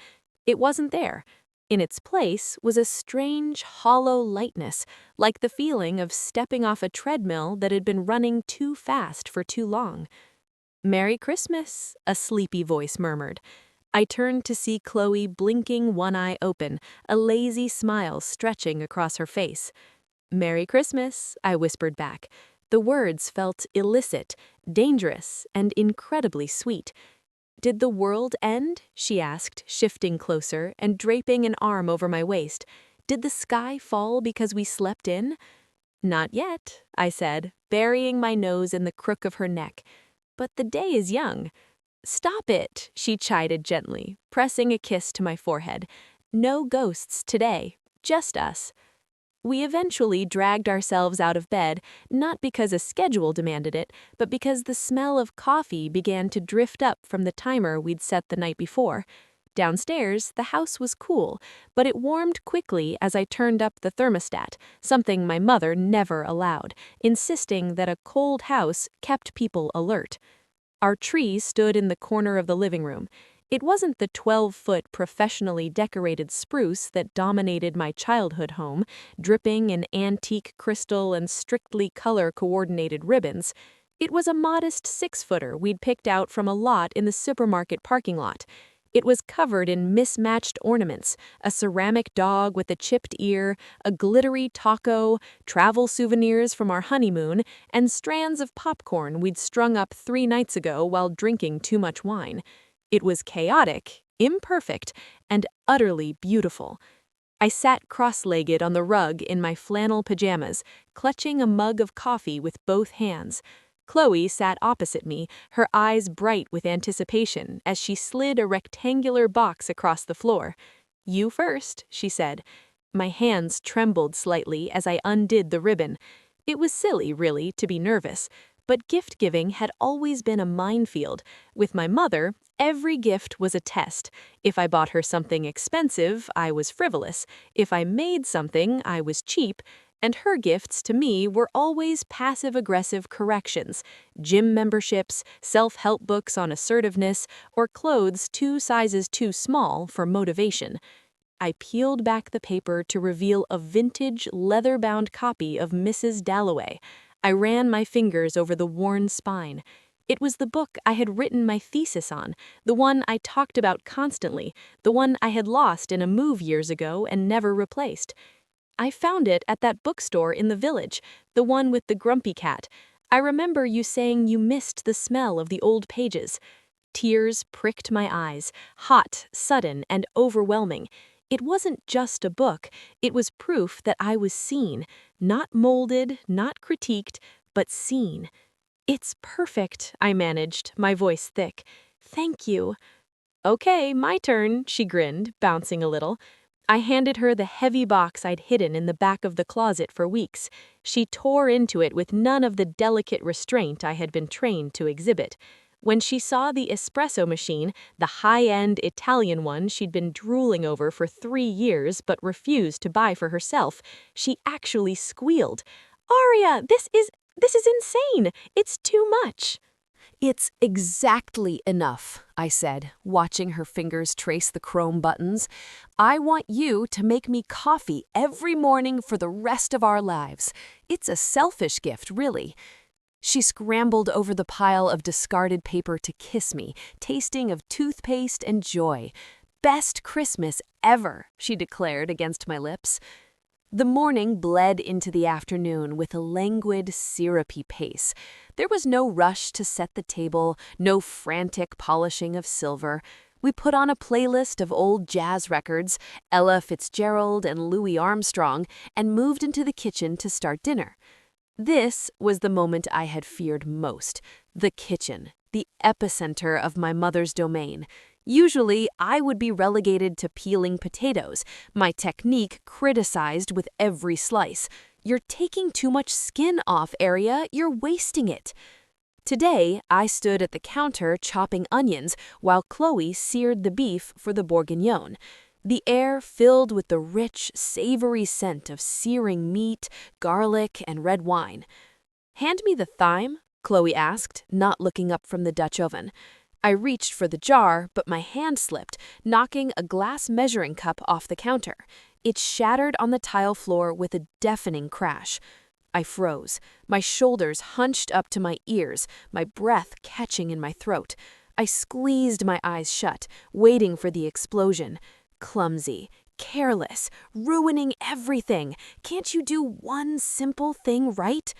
B: It wasn't there. In its place was a strange, hollow lightness, like the feeling of stepping off a treadmill that had been running too fast for too long. "Merry Christmas," a sleepy voice murmured. I turned to see Chloe blinking one eye open, a lazy smile stretching across her face. "Merry Christmas," I whispered back. The words felt illicit, dangerous, and incredibly sweet. "Did the world end?" she asked, shifting closer and draping an arm over my waist. "Did the sky fall because we slept in?" "Not yet," I said, burying my nose in the crook of her neck. "But the day is young." "Stop it," she chided gently, pressing a kiss to my forehead. "No ghosts today, just us." We eventually dragged ourselves out of bed, not because a schedule demanded it, but because the smell of coffee began to drift up from the timer we'd set the night before. Downstairs, the house was cool, but it warmed quickly as I turned up the thermostat, something my mother never allowed, insisting that a cold house kept people alert. Our tree stood in the corner of the living room. It wasn't the 12-foot professionally decorated spruce that dominated my childhood home, dripping in antique crystal and strictly color-coordinated ribbons. It was a modest 6-footer we'd picked out from a lot in the supermarket parking lot. It was covered in mismatched ornaments, a ceramic dog with a chipped ear, a glittery taco, travel souvenirs from our honeymoon, and strands of popcorn we'd strung up 3 nights ago while drinking too much wine. It was chaotic, imperfect, and utterly beautiful. I sat cross-legged on the rug in my flannel pajamas, clutching a mug of coffee with both hands. Chloe sat opposite me, her eyes bright with anticipation as she slid a rectangular box across the floor. "You first," she said. My hands trembled slightly as I undid the ribbon. It was silly, really, to be nervous, but gift-giving had always been a minefield. With my mother, every gift was a test. If I bought her something expensive, I was frivolous. If I made something, I was cheap. And her gifts to me were always passive-aggressive corrections, gym memberships, self-help books on assertiveness, or clothes 2 sizes too small for motivation. I peeled back the paper to reveal a vintage, leather-bound copy of Mrs. Dalloway. I ran my fingers over the worn spine. It was the book I had written my thesis on, the one I talked about constantly, the one I had lost in a move years ago and never replaced. "I found it at that bookstore in the village, the one with the grumpy cat. I remember you saying you missed the smell of the old pages." Tears pricked my eyes, hot, sudden, and overwhelming. It wasn't just a book, it was proof that I was seen, not molded, not critiqued, but seen. "It's perfect," I managed, my voice thick. "Thank you." "Okay, my turn," she grinned, bouncing a little. I handed her the heavy box I'd hidden in the back of the closet for weeks. She tore into it with none of the delicate restraint I had been trained to exhibit. When she saw the espresso machine, the high-end Italian one she'd been drooling over for 3 years but refused to buy for herself, she actually squealed. "Aria, this is insane! It's too much!"
A: "It's exactly enough," I said, watching her fingers trace the chrome buttons. "I want you to make me coffee every morning for the rest of our lives. It's a selfish gift, really."
B: She scrambled over the pile of discarded paper to kiss me, tasting of toothpaste and joy. "Best Christmas ever," she declared against my lips. The morning bled into the afternoon with a languid, syrupy pace. There was no rush to set the table, no frantic polishing of silver. We put on a playlist of old jazz records, Ella Fitzgerald and Louis Armstrong, and moved into the kitchen to start dinner. This was the moment I had feared most, the kitchen, the epicenter of my mother's domain. Usually, I would be relegated to peeling potatoes, my technique criticized with every slice. "You're taking too much skin off, Aria, you're wasting it." Today, I stood at the counter chopping onions while Chloe seared the beef for the bourguignon. The air filled with the rich, savory scent of searing meat, garlic, and red wine. "Hand me the thyme?" Chloe asked, not looking up from the Dutch oven. I reached for the jar, but my hand slipped, knocking a glass measuring cup off the counter. It shattered on the tile floor with a deafening crash. I froze, my shoulders hunched up to my ears, my breath catching in my throat. I squeezed my eyes shut, waiting for the explosion. Clumsy, careless, ruining everything. Can't you do one simple thing right?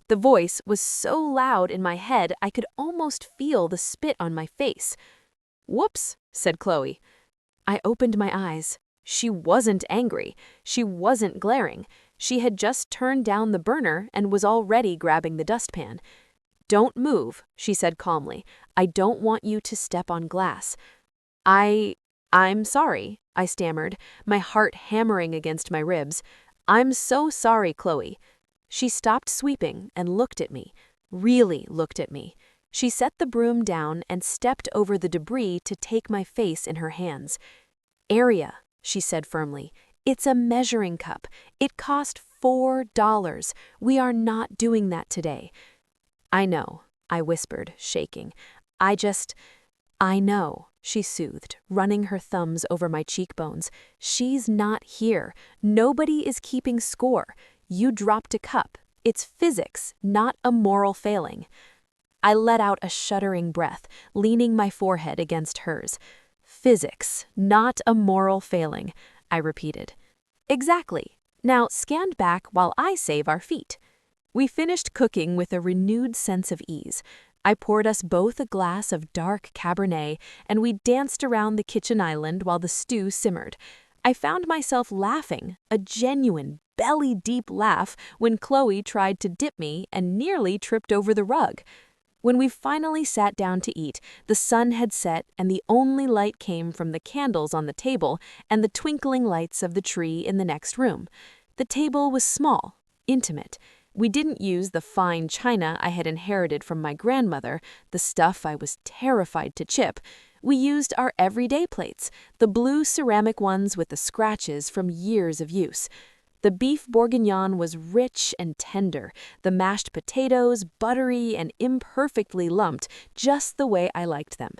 B: The voice was so loud in my head I could almost feel the spit on my face. "Whoops," said Chloe. I opened my eyes. She wasn't angry. She wasn't glaring. She had just turned down the burner and was already grabbing the dustpan. "Don't move," she said calmly. "I don't want you to step on glass." I'm sorry," I stammered, my heart hammering against my ribs. "I'm so sorry, Chloe." She stopped sweeping and looked at me, really looked at me. She set the broom down and stepped over the debris to take my face in her hands. "Aria," she said firmly, "it's a measuring cup. It cost $4. We are not doing that today." "I know," I whispered, shaking. I know," she soothed, running her thumbs over my cheekbones. "She's not here. Nobody is keeping score. You dropped a cup. It's physics, not a moral failing." I let out a shuddering breath, leaning my forehead against hers. "Physics, not a moral failing," I repeated. "Exactly. Now stand back while I save our feet." We finished cooking with a renewed sense of ease. I poured us both a glass of dark Cabernet, and we danced around the kitchen island while the stew simmered. I found myself laughing, a genuine, belly-deep laugh, when Chloe tried to dip me and nearly tripped over the rug. When we finally sat down to eat, the sun had set and the only light came from the candles on the table and the twinkling lights of the tree in the next room. The table was small, intimate. We didn't use the fine china I had inherited from my grandmother, the stuff I was terrified to chip. We used our everyday plates, the blue ceramic ones with the scratches from years of use. The beef bourguignon was rich and tender, the mashed potatoes buttery and imperfectly lumped, just the way I liked them.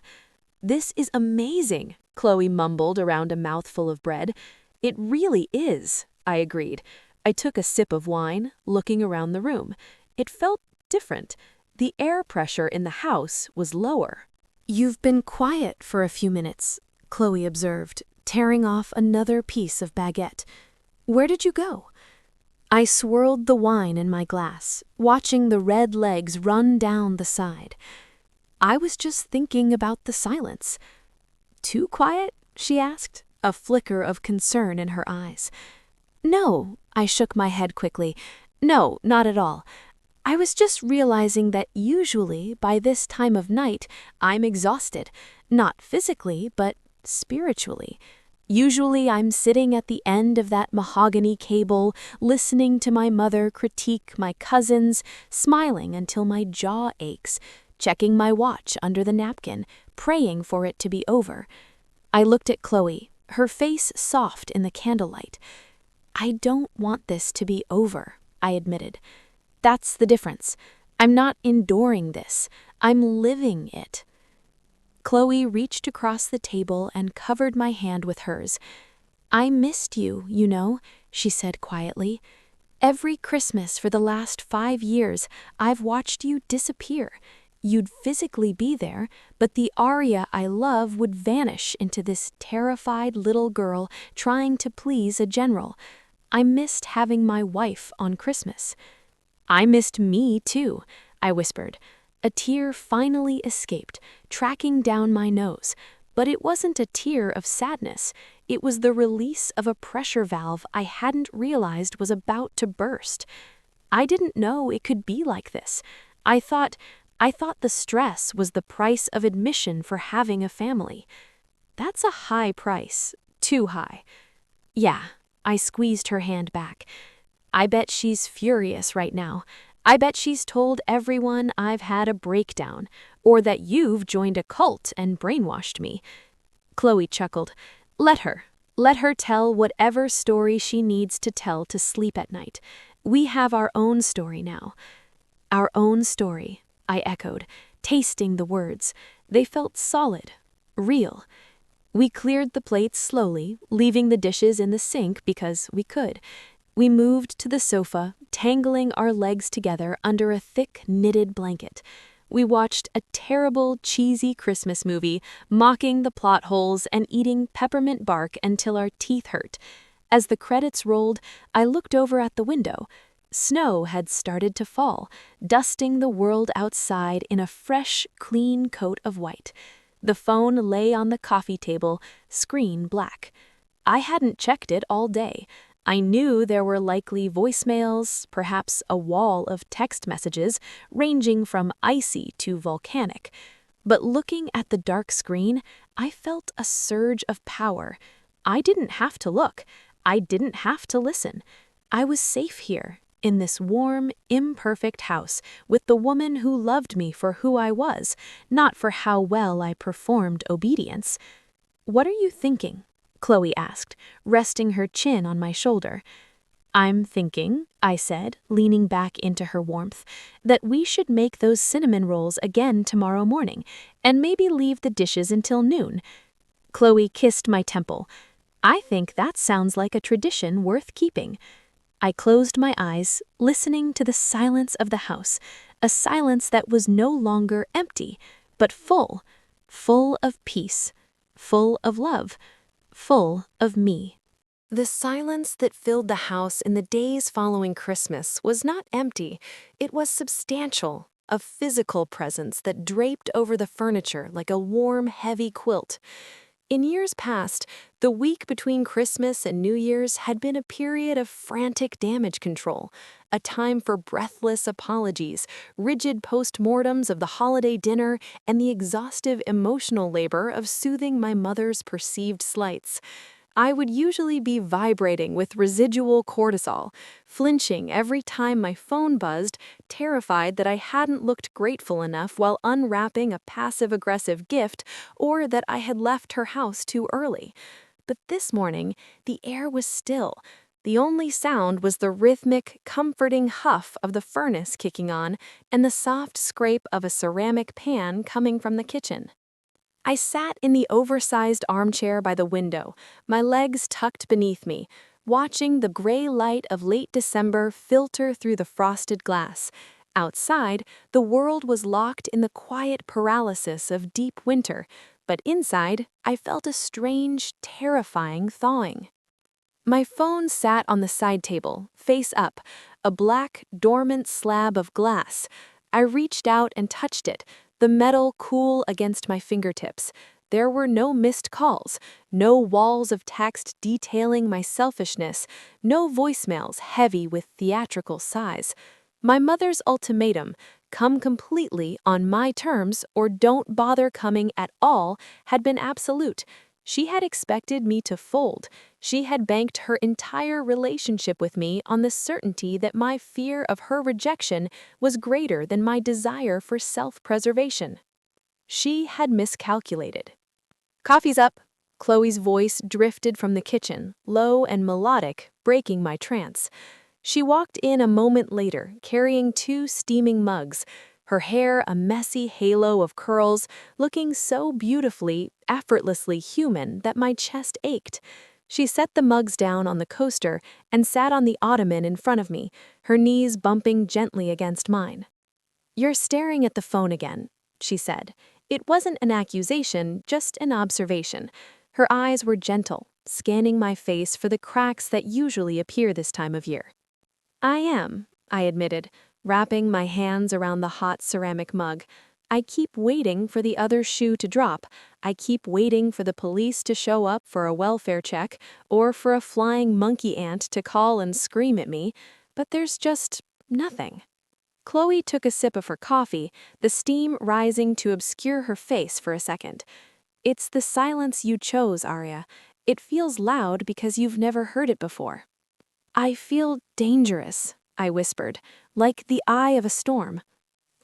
B: "This is amazing," Chloe mumbled around a mouthful of bread. "It really is," I agreed. I took a sip of wine, looking around the room. It felt different. The air pressure in the house was lower. "You've been quiet for a few minutes," Chloe observed, tearing off another piece of baguette. "Where did you go?" I swirled the wine in my glass, watching the red legs run down the side. "I was just thinking about the silence." "Too quiet?" she asked, a flicker of concern in her eyes. "No," I shook my head quickly. "No, not at all. I was just realizing that usually, by this time of night, I'm exhausted. Not physically, but spiritually. Usually I'm sitting at the end of that mahogany cable, listening to my mother critique my cousins, smiling until my jaw aches, checking my watch under the napkin, praying for it to be over." I looked at Chloe, her face soft in the candlelight. "I don't want this to be over," I admitted. "That's the difference. I'm not enduring this. I'm living it." Chloe reached across the table and covered my hand with hers. "I missed you, you know," she said quietly. Every Christmas for the last 5 years, I've watched you disappear. You'd physically be there, but the Arya I love would vanish into this terrified little girl trying to please a general. I missed having my wife on Christmas. I missed me, too, I whispered. A tear finally escaped, tracking down my nose. But it wasn't a tear of sadness. It was the release of a pressure valve I hadn't realized was about to burst. I didn't know it could be like this. I thought the stress was the price of admission for having a family. That's a high price, too high. Yeah, I squeezed her hand back. I bet she's furious right now. I bet she's told everyone I've had a breakdown, or that you've joined a cult and brainwashed me. Chloe chuckled. Let her. Let her tell whatever story she needs to tell to sleep at night. We have our own story now. Our own story, I echoed, tasting the words. They felt solid, real. We cleared the plates slowly, leaving the dishes in the sink because we could. We moved to the sofa, tangling our legs together under a thick knitted blanket. We watched a terrible, cheesy Christmas movie, mocking the plot holes and eating peppermint bark until our teeth hurt. As the credits rolled, I looked over at the window. Snow had started to fall, dusting the world outside in a fresh, clean coat of white. The phone lay on the coffee table, screen black. I hadn't checked it all day. I knew there were likely voicemails, perhaps a wall of text messages, ranging from icy to volcanic. But looking at the dark screen, I felt a surge of power. I didn't have to look. I didn't have to listen. I was safe here, in this warm, imperfect house, with the woman who loved me for who I was, not for how well I performed obedience. "What are you thinking?" Chloe asked, resting her chin on my shoulder. "I'm thinking," I said, leaning back into her warmth, "that we should make those cinnamon rolls again tomorrow morning, and maybe leave the dishes until noon." Chloe kissed my temple. "I think that sounds like a tradition worth keeping." I closed my eyes, listening to the silence of the house, a silence that was no longer empty, but full of peace, full of love, full of me. The silence that filled the house in the days following Christmas was not empty, it was substantial, a physical presence that draped over the furniture like a warm, heavy quilt. In years past, the week between Christmas and New Year's had been a period of frantic damage control, a time for breathless apologies, rigid postmortems of the holiday dinner, and the exhaustive emotional labor of soothing my mother's perceived slights. I would usually be vibrating with residual cortisol, flinching every time my phone buzzed, terrified that I hadn't looked grateful enough while unwrapping a passive-aggressive gift or that I had left her house too early. But this morning, the air was still. The only sound was the rhythmic, comforting huff of the furnace kicking on and the soft scrape of a ceramic pan coming from the kitchen. I sat in the oversized armchair by the window, my legs tucked beneath me, watching the gray light of late December filter through the frosted glass. Outside, the world was locked in the quiet paralysis of deep winter, but inside, I felt a strange, terrifying thawing. My phone sat on the side table, face up, a black, dormant slab of glass. I reached out and touched it, the metal cool against my fingertips. There were no missed calls, no walls of text detailing my selfishness, no voicemails heavy with theatrical sighs. My mother's ultimatum, come completely on my terms or don't bother coming at all, had been absolute. She had expected me to fold. She had banked her entire relationship with me on the certainty that my fear of her rejection was greater than my desire for self-preservation. She had miscalculated. "Coffee's up." Chloe's voice drifted from the kitchen, low and melodic, breaking my trance. She walked in a moment later, carrying 2 steaming mugs, her hair a messy halo of curls, looking so beautifully, effortlessly human that my chest ached. She set the mugs down on the coaster and sat on the ottoman in front of me, her knees bumping gently against mine. "You're staring at the phone again," she said. It wasn't an accusation, just an observation. Her eyes were gentle, scanning my face for the cracks that usually appear this time of year. "I am," I admitted, wrapping my hands around the hot ceramic mug. "I keep waiting for the other shoe to drop. I keep waiting for the police to show up for a welfare check or for a flying monkey ant to call and scream at me, but there's just nothing." Chloe took a sip of her coffee, the steam rising to obscure her face for a second. "It's the silence you chose, Arya. It feels loud because you've never heard it before." "I feel dangerous," I whispered, "like the eye of a storm."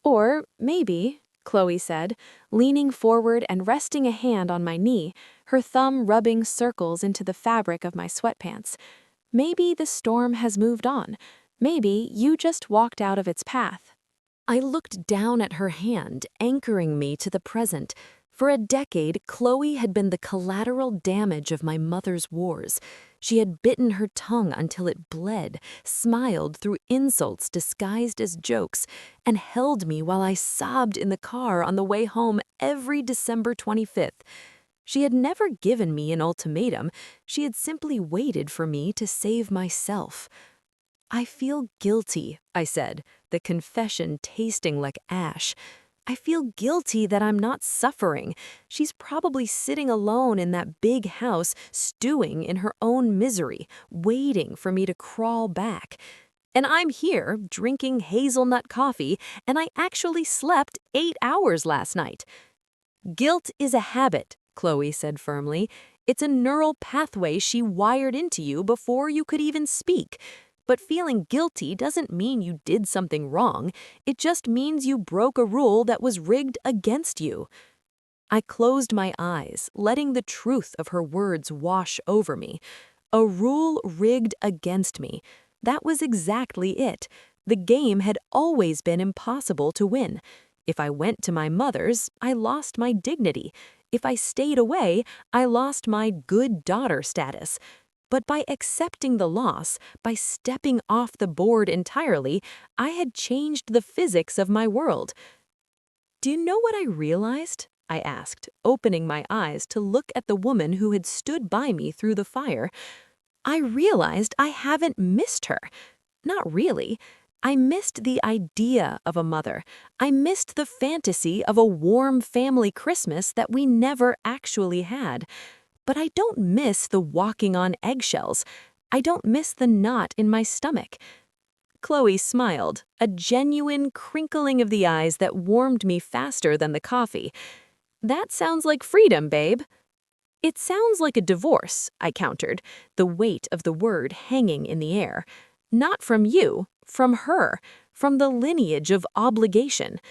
B: "Or maybe," Chloe said, leaning forward and resting a hand on my knee, her thumb rubbing circles into the fabric of my sweatpants, "maybe the storm has moved on. Maybe you just walked out of its path." I looked down at her hand, anchoring me to the present. For a decade, Chloe had been the collateral damage of my mother's wars. She had bitten her tongue until it bled, smiled through insults disguised as jokes, and held me while I sobbed in the car on the way home every December 25th. She had never given me an ultimatum. She had simply waited for me to save myself. "I feel guilty," I said, the confession tasting like ash. "I feel guilty that I'm not suffering. She's probably sitting alone in that big house, stewing in her own misery, waiting for me to crawl back. And I'm here, drinking hazelnut coffee, and I actually slept 8 hours last night." "Guilt is a habit," Chloe said firmly. "It's a neural pathway she wired into you before you could even speak. But feeling guilty doesn't mean you did something wrong. It just means you broke a rule that was rigged against you." I closed my eyes, letting the truth of her words wash over me. A rule rigged against me. That was exactly it. The game had always been impossible to win. If I went to my mother's, I lost my dignity. If I stayed away, I lost my good daughter status. But by accepting the loss, by stepping off the board entirely, I had changed the physics of my world. "Do you know what I realized?" I asked, opening my eyes to look at the woman who had stood by me through the fire. "I realized I haven't missed her. Not really. I missed the idea of a mother. I missed the fantasy of a warm family Christmas that we never actually had. But I don't miss the walking on eggshells. I don't miss the knot in my stomach." Chloe smiled, a genuine crinkling of the eyes that warmed me faster than the coffee. "That sounds like freedom, babe." "It sounds like a divorce," I countered, the weight of the word hanging in the air. "Not from you, from her, from the lineage of obligation."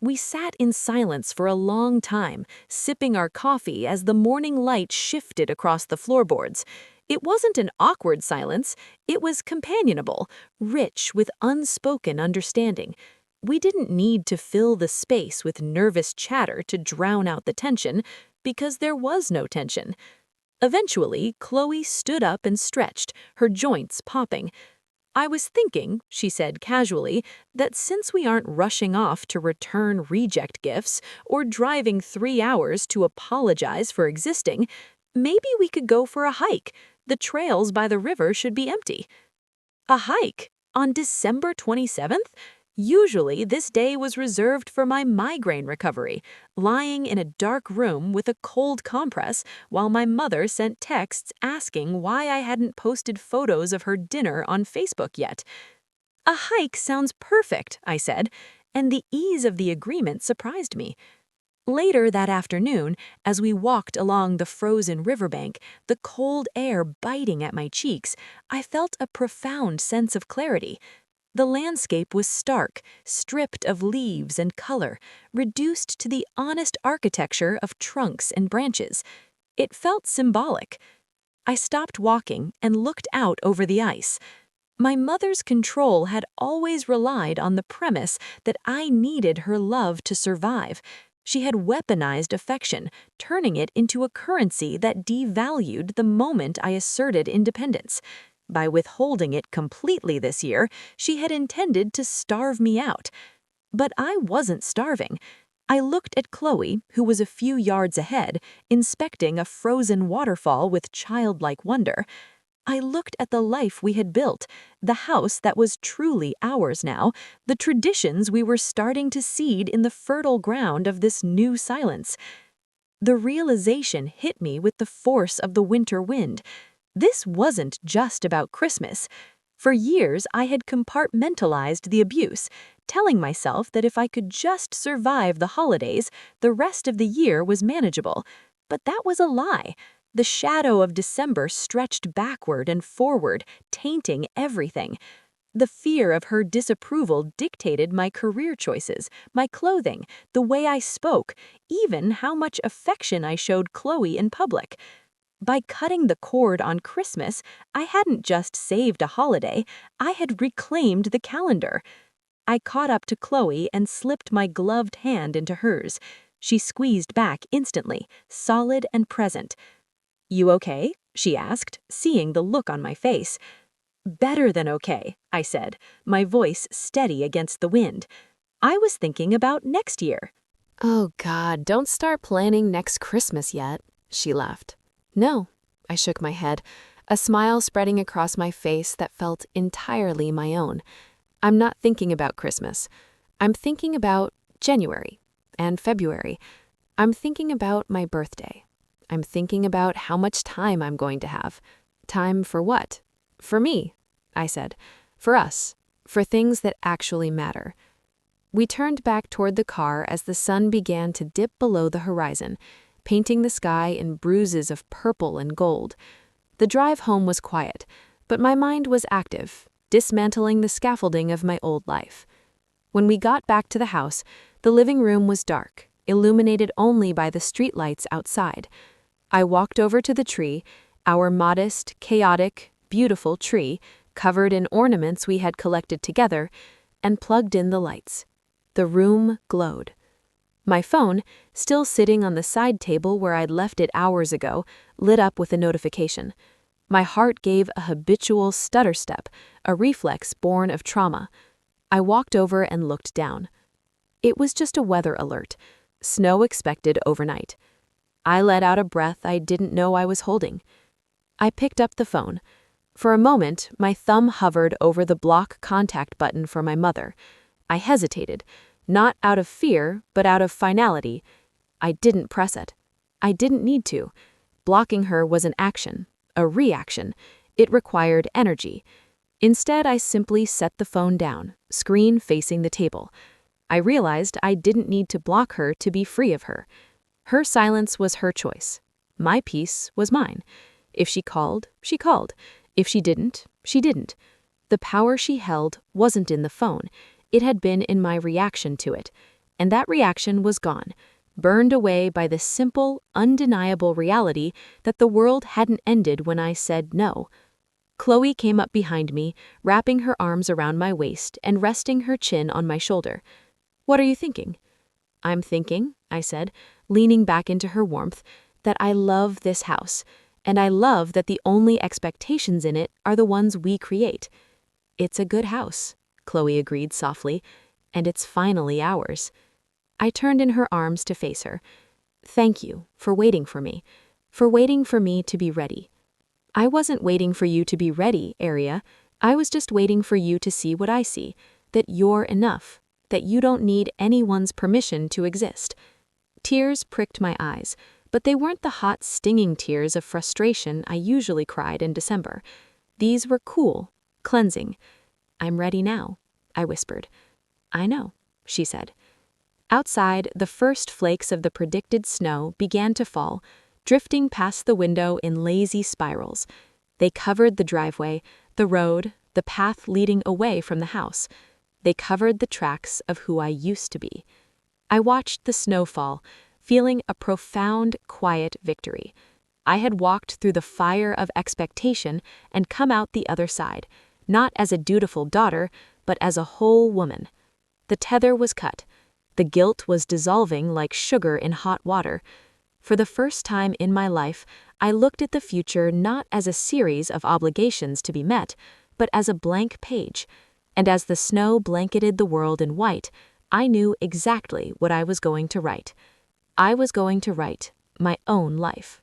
B: We sat in silence for a long time, sipping our coffee as the morning light shifted across the floorboards. It wasn't an awkward silence, it was companionable, rich with unspoken understanding. We didn't need to fill the space with nervous chatter to drown out the tension, because there was no tension. Eventually, Chloe stood up and stretched, her joints popping. "I was thinking," she said casually, "that since we aren't rushing off to return reject gifts or driving 3 hours to apologize for existing, maybe we could go for a hike. The trails by the river should be empty." A hike? On December 27th? Usually, this day was reserved for my migraine recovery, lying in a dark room with a cold compress while my mother sent texts asking why I hadn't posted photos of her dinner on Facebook yet. "A hike sounds perfect," I said, and the ease of the agreement surprised me. Later that afternoon, as we walked along the frozen riverbank, the cold air biting at my cheeks, I felt a profound sense of clarity. The landscape was stark, stripped of leaves and color, reduced to the honest architecture of trunks and branches. It felt symbolic. I stopped walking and looked out over the ice. My mother's control had always relied on the premise that I needed her love to survive.
A: She had weaponized affection, turning it into a currency that devalued the moment I asserted independence. By withholding it completely this year, she had intended to starve me out. But I wasn't starving. I looked at Chloe, who was a few yards ahead, inspecting a frozen waterfall with childlike wonder. I looked at the life we had built, the house that was truly ours now, the traditions we were starting to seed in the fertile ground of this new silence. The realization hit me with the force of the winter wind. This wasn't just about Christmas. For years, I had compartmentalized the abuse, telling myself that if I could just survive the holidays, the rest of the year was manageable. But that was a lie. The shadow of December stretched backward and forward, tainting everything. The fear of her disapproval dictated my career choices, my clothing, the way I spoke, even how much affection I showed Chloe in public. By cutting the cord on Christmas, I hadn't just saved a holiday, I had reclaimed the calendar. I caught up to Chloe and slipped my gloved hand into hers. She squeezed back instantly, solid and present. "You okay?" she asked, seeing the look on my face. "Better than okay," I said, my voice steady against the wind. "I was thinking about next year."
B: Oh God, don't start planning next Christmas yet, she laughed. No, I shook my head, a smile spreading across my face that felt entirely my own. I'm not thinking about Christmas. I'm thinking about January and February. I'm thinking about my birthday. I'm thinking about how much time I'm going to have. Time for what? For me, I said. For us. For things that actually matter. We turned back toward the car as the sun began to dip below the horizon, painting the sky in bruises of purple and gold. The drive home was quiet, but my mind was active, dismantling the scaffolding of my old life. When we got back to the house, the living room was dark, illuminated only by the streetlights outside. I walked over to the tree, our modest, chaotic, beautiful tree, covered in ornaments we had collected together, and plugged in the lights. The room glowed. My phone, still sitting on the side table where I'd left it hours ago, lit up with a notification. My heart gave a habitual stutter step, a reflex born of trauma. I walked over and looked down. It was just a weather alert. Snow expected overnight. I let out a breath I didn't know I was holding. I picked up the phone. For a moment, my thumb hovered over the block contact button for my mother. I hesitated, not out of fear, but out of finality. I didn't press it. I didn't need to. Blocking her was an action, a reaction. It required energy. Instead, I simply set the phone down, screen facing the table. I realized I didn't need to block her to be free of her. Her silence was her choice. My peace was mine. If she called, she called. If she didn't, she didn't. The power she held wasn't in the phone. It had been in my reaction to it. And that reaction was gone, burned away by the simple, undeniable reality that the world hadn't ended when I said no. Chloe came up behind me, wrapping her arms around my waist and resting her chin on my shoulder. "What are you thinking?" "I'm thinking," I said, leaning back into her warmth, "that I love this house, and I love that the only expectations in it are the ones we create." "It's a good house," Chloe agreed softly, "and it's finally ours." I turned in her arms to face her. "Thank you for waiting for me to be ready." "I wasn't waiting for you to be ready, Aria. I was just waiting for you to see what I see, that you're enough, that you don't need anyone's permission to exist." Tears pricked my eyes, but they weren't the hot, stinging tears of frustration I usually cried in December. These were cool, cleansing. "I'm ready now," I whispered. "I know," she said. Outside, the first flakes of the predicted snow began to fall, drifting past the window in lazy spirals. They covered the driveway, the road, the path leading away from the house. They covered the tracks of who I used to be. I watched the snow fall, feeling a profound, quiet victory. I had walked through the fire of expectation and come out the other side, not as a dutiful daughter, but as a whole woman. The tether was cut. The guilt was dissolving like sugar in hot water. For the first time in my life, I looked at the future not as a series of obligations to be met, but as a blank page. And as the snow blanketed the world in white, I knew exactly what I was going to write. I was going to write my own life.